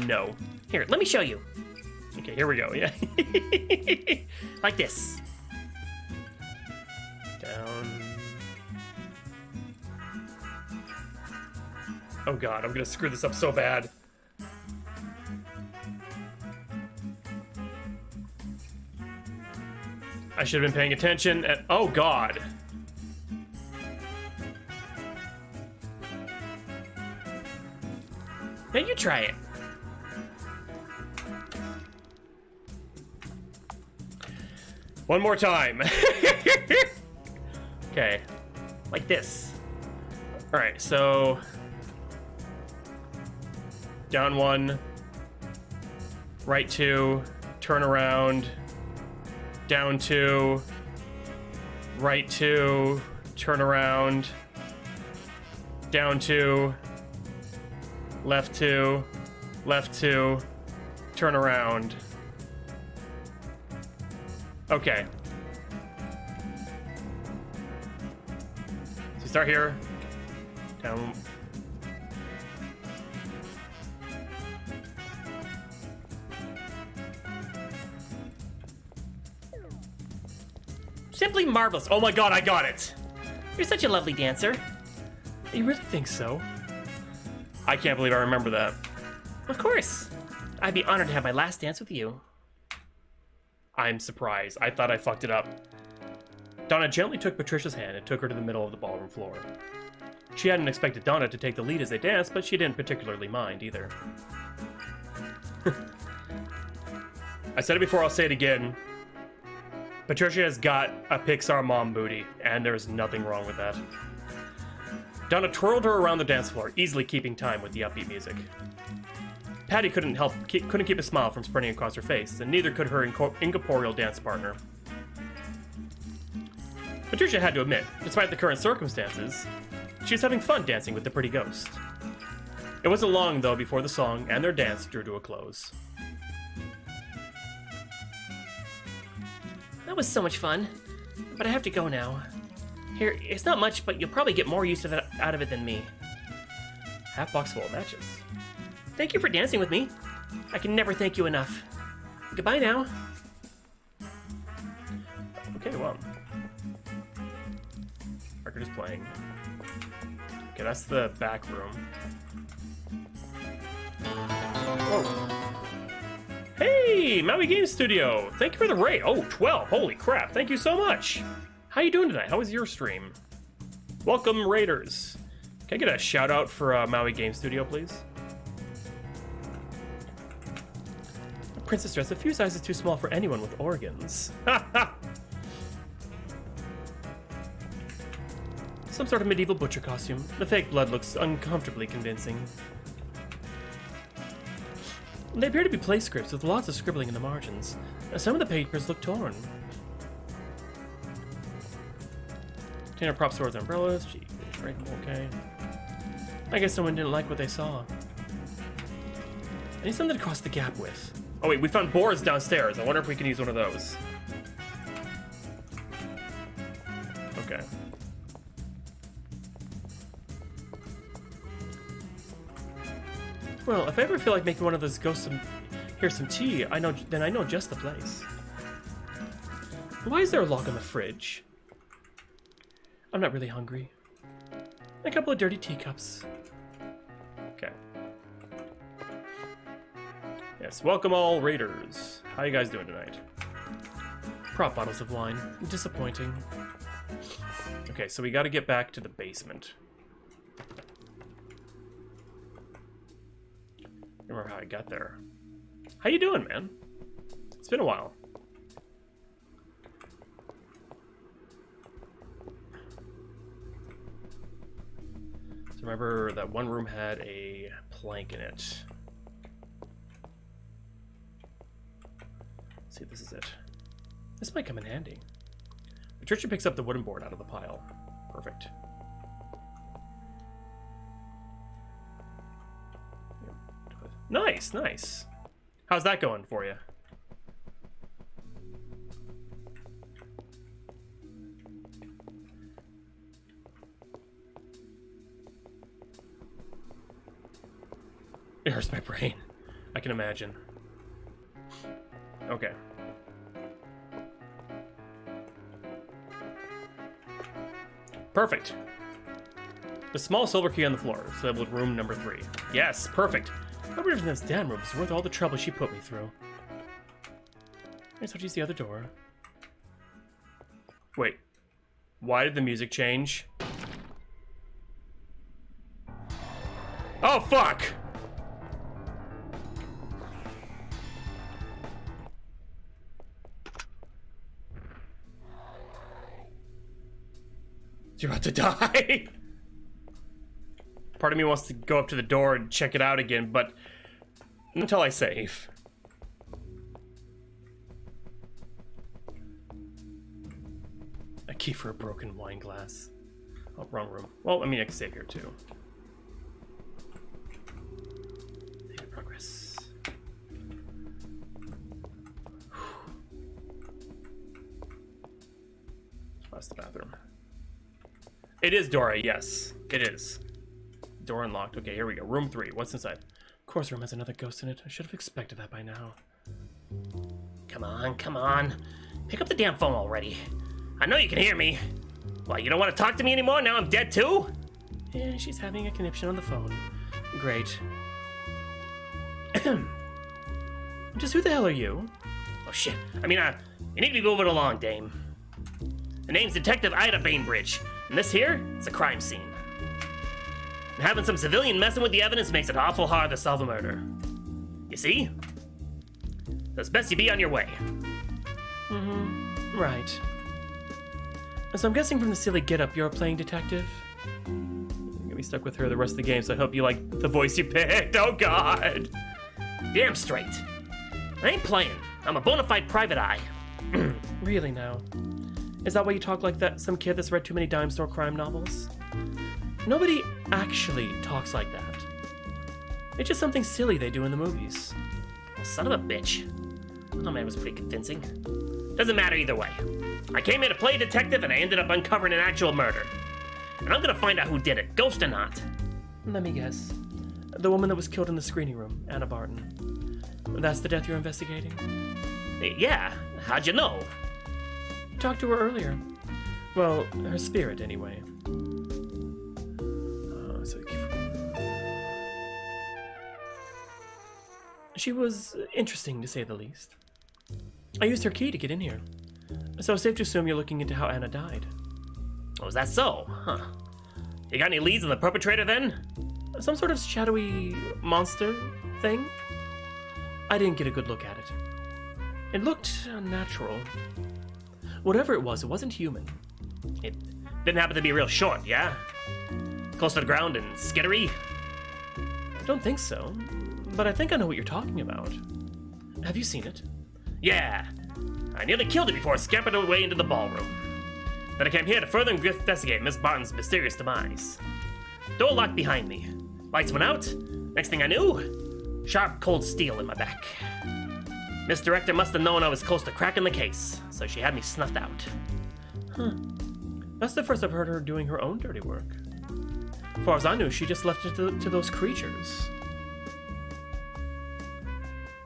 No. Here, let me show you. Okay, here we go, yeah. Like this. Down. Oh God, I'm gonna screw this up so bad. I should have been paying attention and oh God. Now you try it. One more time. Okay. Like this. All right, so down 1, right 2, turn around, down 2, right 2, turn around, down 2, left 2, left 2, turn around. Okay. So start here, down. Simply marvelous. Oh my God, I got it. You're such a lovely dancer. You really think so? I can't believe I remember that. Of course. I'd be honored to have my last dance with you. I'm surprised. I thought I fucked it up. Donna gently took Patricia's hand and took her to the middle of the ballroom floor. She hadn't expected Donna to take the lead as they danced, but she didn't particularly mind either. I said it before, I'll say it again. Patricia has got a Pixar mom booty, and there's nothing wrong with that. Donna twirled her around the dance floor, easily keeping time with the upbeat music. Patty couldn't keep a smile from spreading across her face, and neither could her incorporeal dance partner. Patricia had to admit, despite the current circumstances, she was having fun dancing with the pretty ghost. It wasn't long, though, before the song and their dance drew to a close. That was so much fun, but I have to go now. Here, it's not much, but you'll probably get more use out of it than me. Half box full of matches. Thank you for dancing with me. I can never thank you enough. Goodbye now. Okay, well. Record is playing. Okay, that's the back room. Whoa. Hey, Maui Game Studio! Thank you for the raid. Oh, 12. Holy crap. Thank you so much. How you doing tonight? How was your stream? Welcome, Raiders. Can I get a shout out for Maui Game Studio, please? A princess dress a few sizes too small for anyone with organs. Ha ha! Some sort of medieval butcher costume. The fake blood looks uncomfortably convincing. They appear to be play scripts with lots of scribbling in the margins. Some of the papers look torn. Container prop swords, umbrellas. Gee, okay. I guess someone didn't like what they saw. I need something to cross the gap with. Oh wait, we found boards downstairs. I wonder if we can use one of those. Okay. Well, if I ever feel like making one of those ghosts here's some tea, then I know just the place. Why is there a lock on the fridge? I'm not really hungry. A couple of dirty teacups. Okay. Yes, welcome all raiders. How you guys doing tonight? Prop bottles of wine. Disappointing. Okay, so we gotta get back to the basement. I remember how I got there. How you doing, man? It's been a while. So remember that one room had a plank in it. Let's see if this is it. This might come in handy. Patricia picks up the wooden board out of the pile. Perfect. Nice, nice. How's that going for you? It hurts my brain. I can imagine. Okay. Perfect. The small silver key on the floor is labeled room number 3. Yes, perfect. Whoever in this damn room is worth all the trouble she put me through. I guess I'll use the other door. Wait. Why did the music change? Oh, fuck! You're about to die! Part of me wants to go up to the door and check it out again, but not until I save. A key for a broken wine glass. Oh, wrong room. Well, I mean, I can save here too. Save progress. That's the bathroom. It is Dora, yes. It is. Door unlocked. Okay, here we go. Room 3. What's inside? Of course, room has another ghost in it. I should have expected that by now. Come on, come on. Pick up the damn phone already. I know you can hear me. Well, you don't want to talk to me anymore? Now I'm dead too? Yeah, she's having a conniption on the phone. Great. Just who the hell are you? Oh shit. I mean, you need to be moving along, dame. The name's Detective Ida Bainbridge, and this here is a crime scene. And having some civilian messing with the evidence makes it awful hard to solve a murder. You see? So it's best you be on your way. Right. So I'm guessing from the silly getup you're playing detective? You're gonna be stuck with her the rest of the game, so I hope you like the voice you picked. Oh god! Damn straight. I ain't playing. I'm a bona fide private eye. Really now? Is that why you talk like that? Some kid that's read too many dime store crime novels? Nobody actually talks like that. It's just something silly they do in the movies. Well, son of a bitch. Oh man, it was pretty convincing. Doesn't matter either way. I came here to play detective and I ended up uncovering an actual murder. And I'm gonna find out who did it, ghost or not. Let me guess. The woman that was killed in the screening room, Anna Barton. That's the death you're investigating? Yeah, how'd you know? Talked to her earlier. Well, her spirit, anyway. She was interesting, to say the least. I used her key to get in here. So it's safe to assume you're looking into how Anna died. Oh, is that so? Huh. You got any leads on the perpetrator then? Some sort of shadowy monster thing? I didn't get a good look at it. It looked unnatural. Whatever it wasn't human. It didn't happen to be real short, yeah? Close to the ground and skittery? I don't think so, but I think I know what you're talking about. Have you seen it? Yeah. I nearly killed it before it scampered away into the ballroom. Then I came here to further investigate Miss Barton's mysterious demise. Door locked behind me. Lights went out. Next thing I knew, sharp, cold steel in my back. Ms.Director must have known I was close to cracking the case, so she had me snuffed out. Huh. That's the first I've heard her doing her own dirty work. As far as I knew, she just left it to those creatures.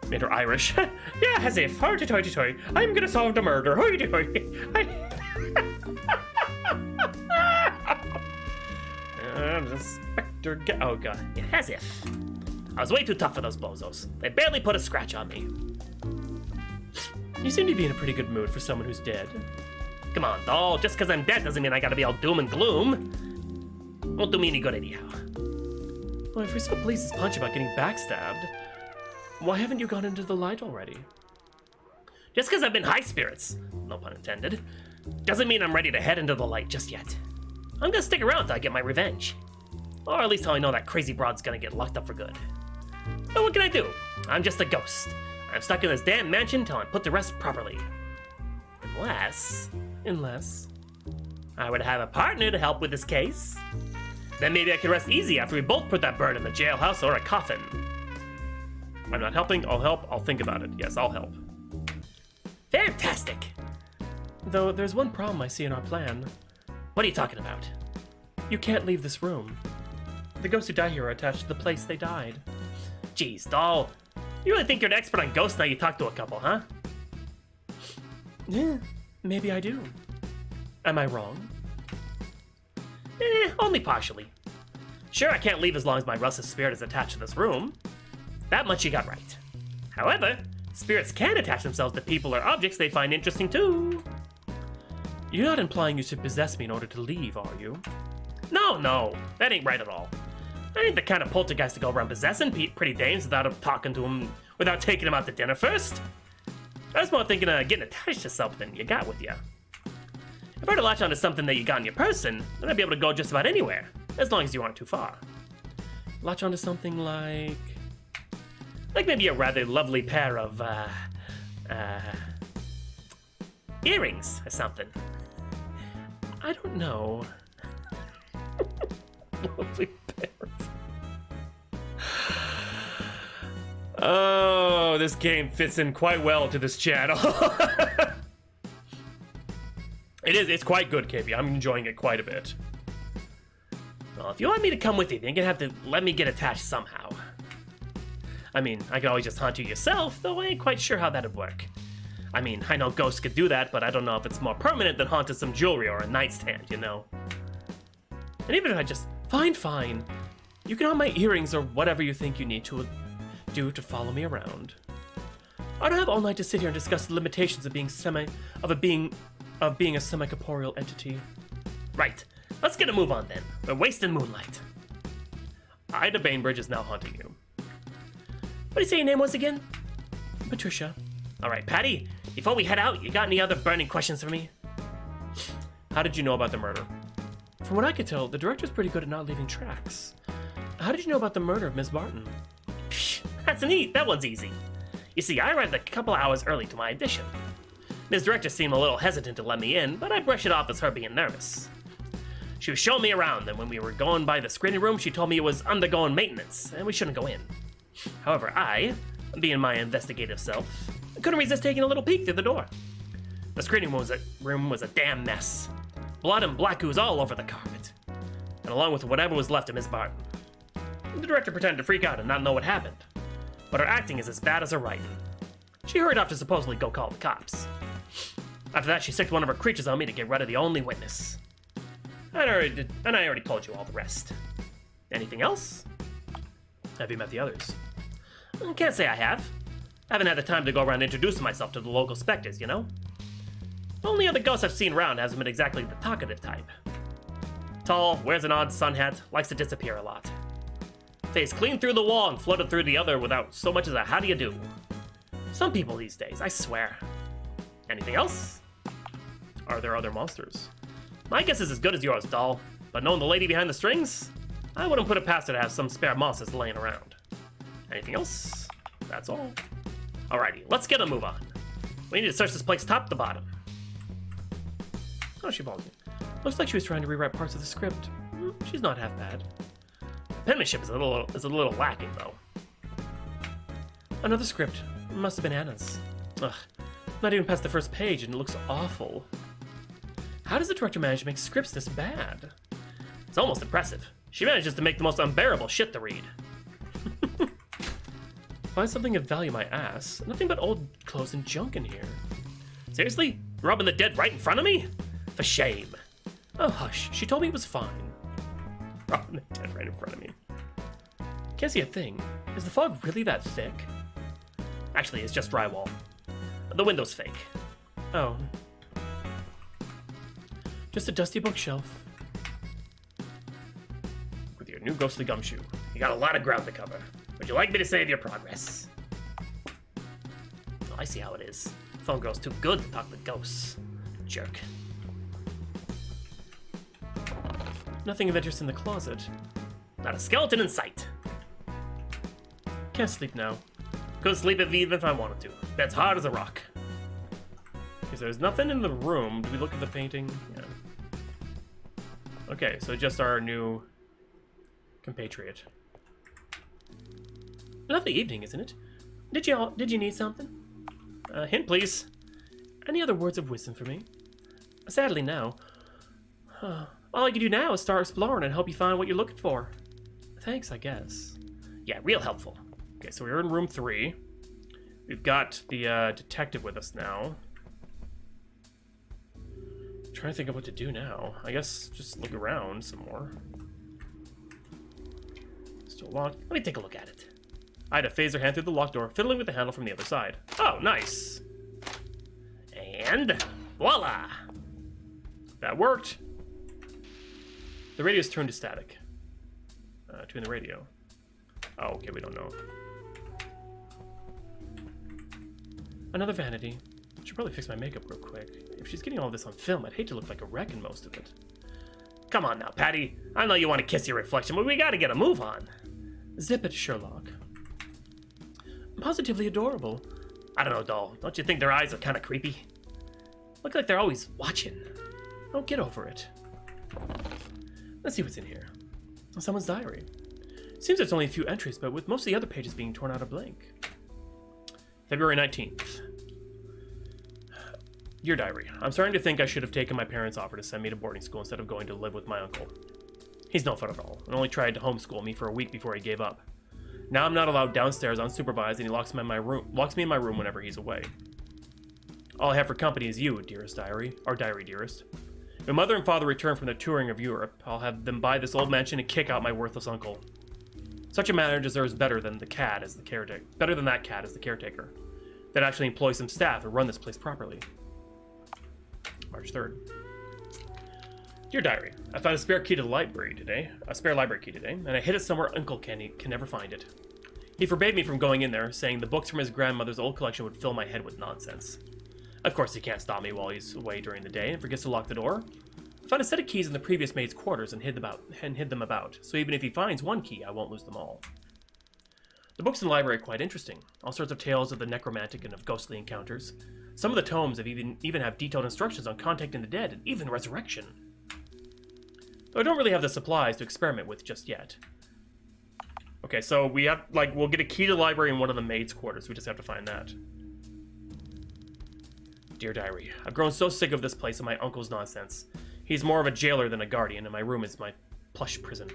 Made her Irish. Yeah, as if. Hoity-toity-toity. I'm gonna solve the murder. Hoity-toity. Inspector. Oh god. Yeah, as if. I was way too tough for those bozos. They barely put a scratch on me. You seem to be in a pretty good mood for someone who's dead. Come on, doll. Just because I'm dead doesn't mean I gotta be all doom and gloom. Won't do me any good anyhow. Well, if you're so pleased as punch about getting backstabbed, why haven't you gone into the light already? Just because I've been high spirits, no pun intended, doesn't mean I'm ready to head into the light just yet. I'm gonna stick around till I get my revenge. Or at least till I know that crazy broad's gonna get locked up for good. But what can I do? I'm just a ghost. I'm stuck in this damn mansion till I'm put to rest properly. Unless I would have a partner to help with this case. Then maybe I could rest easy after we both put that bird in the jailhouse or a coffin. I'm not helping. I'll help. I'll think about it. Yes, I'll help. Fantastic! Though there's one problem I see in our plan. What are you talking about? You can't leave this room. The ghosts who die here are attached to the place they died. Jeez, doll. You really think you're an expert on ghosts now you talk to a couple, huh? Yeah, maybe I do. Am I wrong? Only partially. Sure, I can't leave as long as my rusted spirit is attached to this room. That much you got right. However, spirits can attach themselves to people or objects they find interesting too. You're not implying you should possess me in order to leave, are you? No, that ain't right at all. I ain't the kind of poltergeist to go around possessing pretty dames without talking to them, without taking them out to dinner first. I was more thinking of getting attached to something you got with you. If I were to latch onto something that you got in your person, then I'd be able to go just about anywhere, as long as you aren't too far. Latch onto something like maybe a rather lovely pair of, earrings or something. I don't know. Lovely pairs. Oh, this game fits in quite well to this channel. It's quite good, KP. I'm enjoying it quite a bit. Well, if you want me to come with you, then you're gonna have to let me get attached somehow. I mean, I could always just haunt you yourself, though I ain't quite sure how that'd work. I mean, I know ghosts could do that, but I don't know if it's more permanent than haunting some jewelry or a nightstand, you know? And even if I just... Fine. You can haunt my earrings or whatever you think you need to do to follow me around. I don't have all night to sit here and discuss the limitations of being of being a semi-corporeal entity. Right. Let's get a move on then. We're wasting moonlight. Ida Bainbridge is now hunting you. What did you say your name was again? Patricia. All right, Patty, before we head out, you got any other burning questions for me? How did you know about the murder? From what I could tell, the director's pretty good at not leaving tracks. How did you know about the murder of Miss Barton? Psh, that's neat. That one's easy. You see, I arrived a couple hours early to my audition. Ms.Director seemed a little hesitant to let me in, but I brushed it off as her being nervous. She was showing me around, and when we were going by the screening room, she told me it was undergoing maintenance, and we shouldn't go in. However, I, being my investigative self, couldn't resist taking a little peek through the door. The screening room was a damn mess. Blood and black ooze all over the carpet, and along with whatever was left of Miss Barton. The director pretended to freak out and not know what happened, but her acting is as bad as her writing. She hurried off to supposedly go call the cops. After that, she sicked one of her creatures on me to get rid of the only witness. And I already told you all the rest. Anything else? Have you met the others? Can't say I have. Haven't had the time to go around introducing myself to the local specters, you know? The only other ghost I've seen around hasn't been exactly the talkative type. Tall, wears an odd sun hat, likes to disappear a lot. Phased clean through the wall and floated through the other without so much as a how do you do. Some people these days, I swear. Anything else? Are there other monsters? My guess is as good as yours, doll. But knowing the lady behind the strings, I wouldn't put it past her to have some spare monsters laying around. Anything else? That's all. Alrighty, let's get a move on. We need to search this place top to bottom. Oh, she followed me. Looks like she was trying to rewrite parts of the script. She's not half bad. Penmanship is a little lacking, though. Another script. Must have been Anna's. Ugh. Not even past the first page, and it looks awful. How does the director manage to make scripts this bad? It's almost impressive. She manages to make the most unbearable shit to read. Find something of value, my ass. Nothing but old clothes and junk in here. Seriously? Robbing the dead right in front of me? For shame. Oh, hush. She told me it was fine. Robbing the dead right in front of me. Can't see a thing. Is the fog really that thick? Actually, it's just drywall. The window's fake. Oh. Just a dusty bookshelf. With your new ghostly gumshoe, you got a lot of ground to cover. Would you like me to save your progress? Oh, I see how it is. Phone girl's too good to talk to ghosts. Jerk. Nothing of interest in the closet. Not a skeleton in sight. Can't sleep now. Couldn't sleep even if I wanted to. Bed's hard as a rock. Because there's nothing in the room. Did we look at the painting? Yeah. Okay, so just our new compatriot. Lovely evening, isn't it? Did you need something? Hint, please. Any other words of wisdom for me? Sadly, no. All you can do now is start exploring and help you find what you're looking for. Thanks, I guess. Yeah, real helpful. Okay, so we're in room 3. We've got the detective with us now. I'm trying to think of what to do now. I guess just look around some more. Still locked. Let me take a look at it. I had to phase her hand through the locked door, fiddling with the handle from the other side. Oh, nice. And voila! That worked. The radio's turned to static. Tune the radio. Oh, okay, we don't know. Another vanity. Should probably fix my makeup real quick. If she's getting all this on film, I'd hate to look like a wreck in most of it. Come on now, Patty. I know you want to kiss your reflection, but we gotta get a move on. Zip it, Sherlock. Positively adorable. I don't know, doll. Don't you think their eyes are kind of creepy? Look like they're always watching. Oh, get over it. Let's see what's in here. Someone's diary. Seems there's only a few entries, but with most of the other pages being torn out of blank. February 19th. Dear diary, I'm starting to think I should have taken my parents' offer to send me to boarding school instead of going to live with my uncle. He's no fun at all, and only tried to homeschool me for a week before he gave up. Now I'm not allowed downstairs unsupervised, and he locks me in my room whenever he's away. All I have for company is you, dearest diary, or diary dearest. When mother and father return from their touring of Europe, I'll have them buy this old mansion and kick out my worthless uncle. Such a manner deserves better than that cat as the caretaker. That actually employs some staff and run this place properly. March 3rd. Dear Diary, I found a spare key to the library today, and I hid it somewhere Uncle can never find it. He forbade me from going in there, saying the books from his grandmother's old collection would fill my head with nonsense. Of course, he can't stop me while he's away during the day and forgets to lock the door. I found a set of keys in the previous maid's quarters and hid them about, so even if he finds one key, I won't lose them all. The books in the library are quite interesting. All sorts of tales of the necromantic and of ghostly encounters. Some of the tomes even have detailed instructions on contacting the dead and even resurrection. Though I don't really have the supplies to experiment with just yet. Okay, so we have, we'll get a key to the library in one of the maid's quarters. We just have to find that. Dear Diary, I've grown so sick of this place and my uncle's nonsense. He's more of a jailer than a guardian, and my room is my plush prison.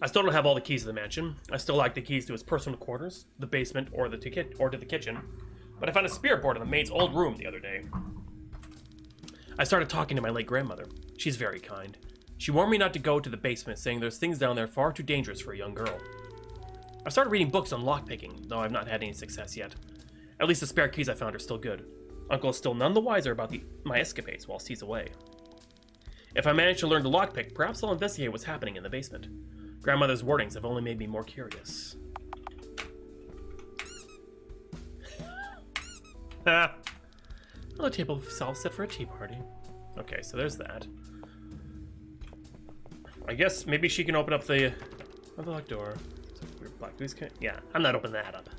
I still don't have all the keys to the mansion. I still lack the keys to his personal quarters, the basement, or to the kitchen. But I found a spirit board in the maid's old room the other day. I started talking to my late grandmother. She's very kind. She warned me not to go to the basement, saying there's things down there far too dangerous for a young girl. I started reading books on lockpicking, though I've not had any success yet. At least the spare keys I found are still good. Uncle is still none the wiser about my escapades whilst he's away. If I manage to learn to lockpick, perhaps I'll investigate what's happening in the basement. Grandmother's warnings have only made me more curious. Another table itself set for a tea party. Okay, so there's that. I guess maybe she can open up the locked door. Yeah, I'm not opening that up.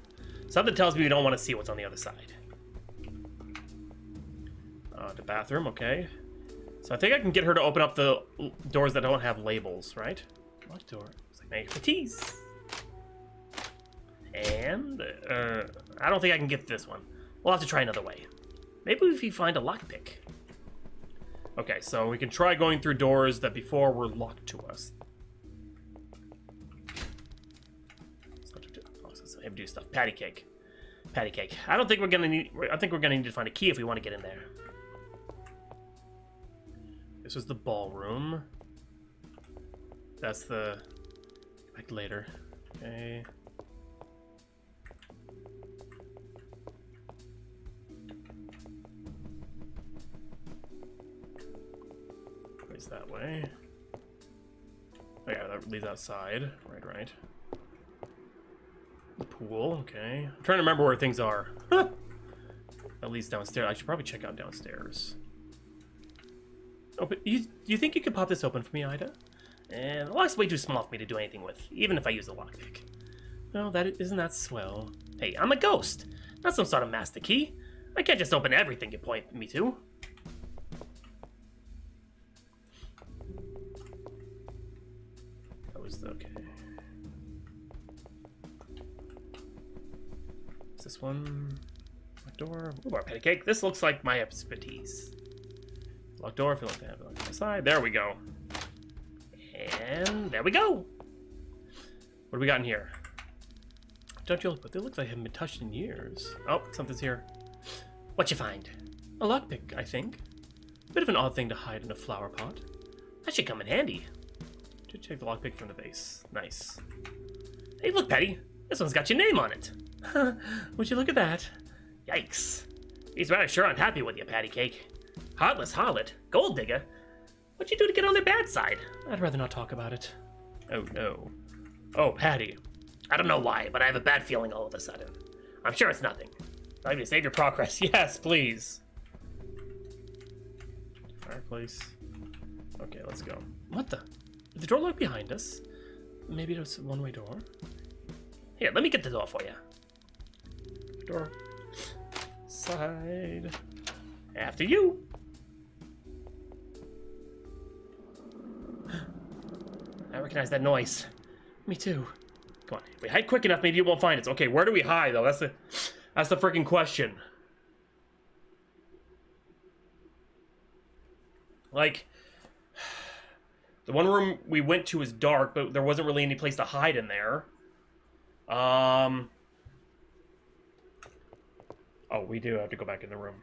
Something tells me we don't want to see what's on the other side. The bathroom, okay. So I think I can get her to open up the doors that don't have labels, right? Locked door. It's like my expertise. And I don't think I can get this one. We'll have to try another way. Maybe if we find a lockpick. Okay, so we can try going through doors that before were locked to us. So I have to do stuff. Patty cake. Patty cake. I think we're gonna need to find a key if we want to get in there. This was the ballroom. That's the back later. Okay. Place that way. Oh yeah, that leads outside. Right. The pool, okay. I'm trying to remember where things are. That leads downstairs. I should probably check out downstairs. Oh, but do you think you could pop this open for me, Ida? And the lock's way too small for me to do anything with, even if I use a lockpick. Well, isn't that swell? Hey, I'm a ghost, not some sort of master key. I can't just open everything you point me to. That was okay. Is this one? Locked door? Ooh, more patty cake. This looks like my expertise. Locked door, feel like they have it on the side. There we go. And there we go. What do we got in here? Don't you look, but they look like they haven't been touched in years. Oh, something's here. What'd you find? A lockpick, I think. Bit of an odd thing to hide in a flower pot. That should come in handy. Should take the lockpick from the base. Nice. Hey, look, Patty. This one's got your name on it. Would you look at that? Yikes. These rather sure aren't happy with you, Patty Cake. Heartless harlot, gold digger. What'd you do to get on their bad side? I'd rather not talk about it. Oh, no. Oh, Patty. I don't know why, but I have a bad feeling all of a sudden. I'm sure it's nothing. I'd like to save your progress. Yes, please. Fireplace. Okay, let's go. What the? Did the door lock behind us? Maybe it was a one-way door? Here, let me get the door for you. Door. Side. After you. I recognize that noise. Me too. Come on, if we hide quick enough, maybe you won't find us. Okay, where do we hide though? That's the freaking question. Like, the one room we went to is dark, but there wasn't really any place to hide in there. Oh, we do have to go back in the room.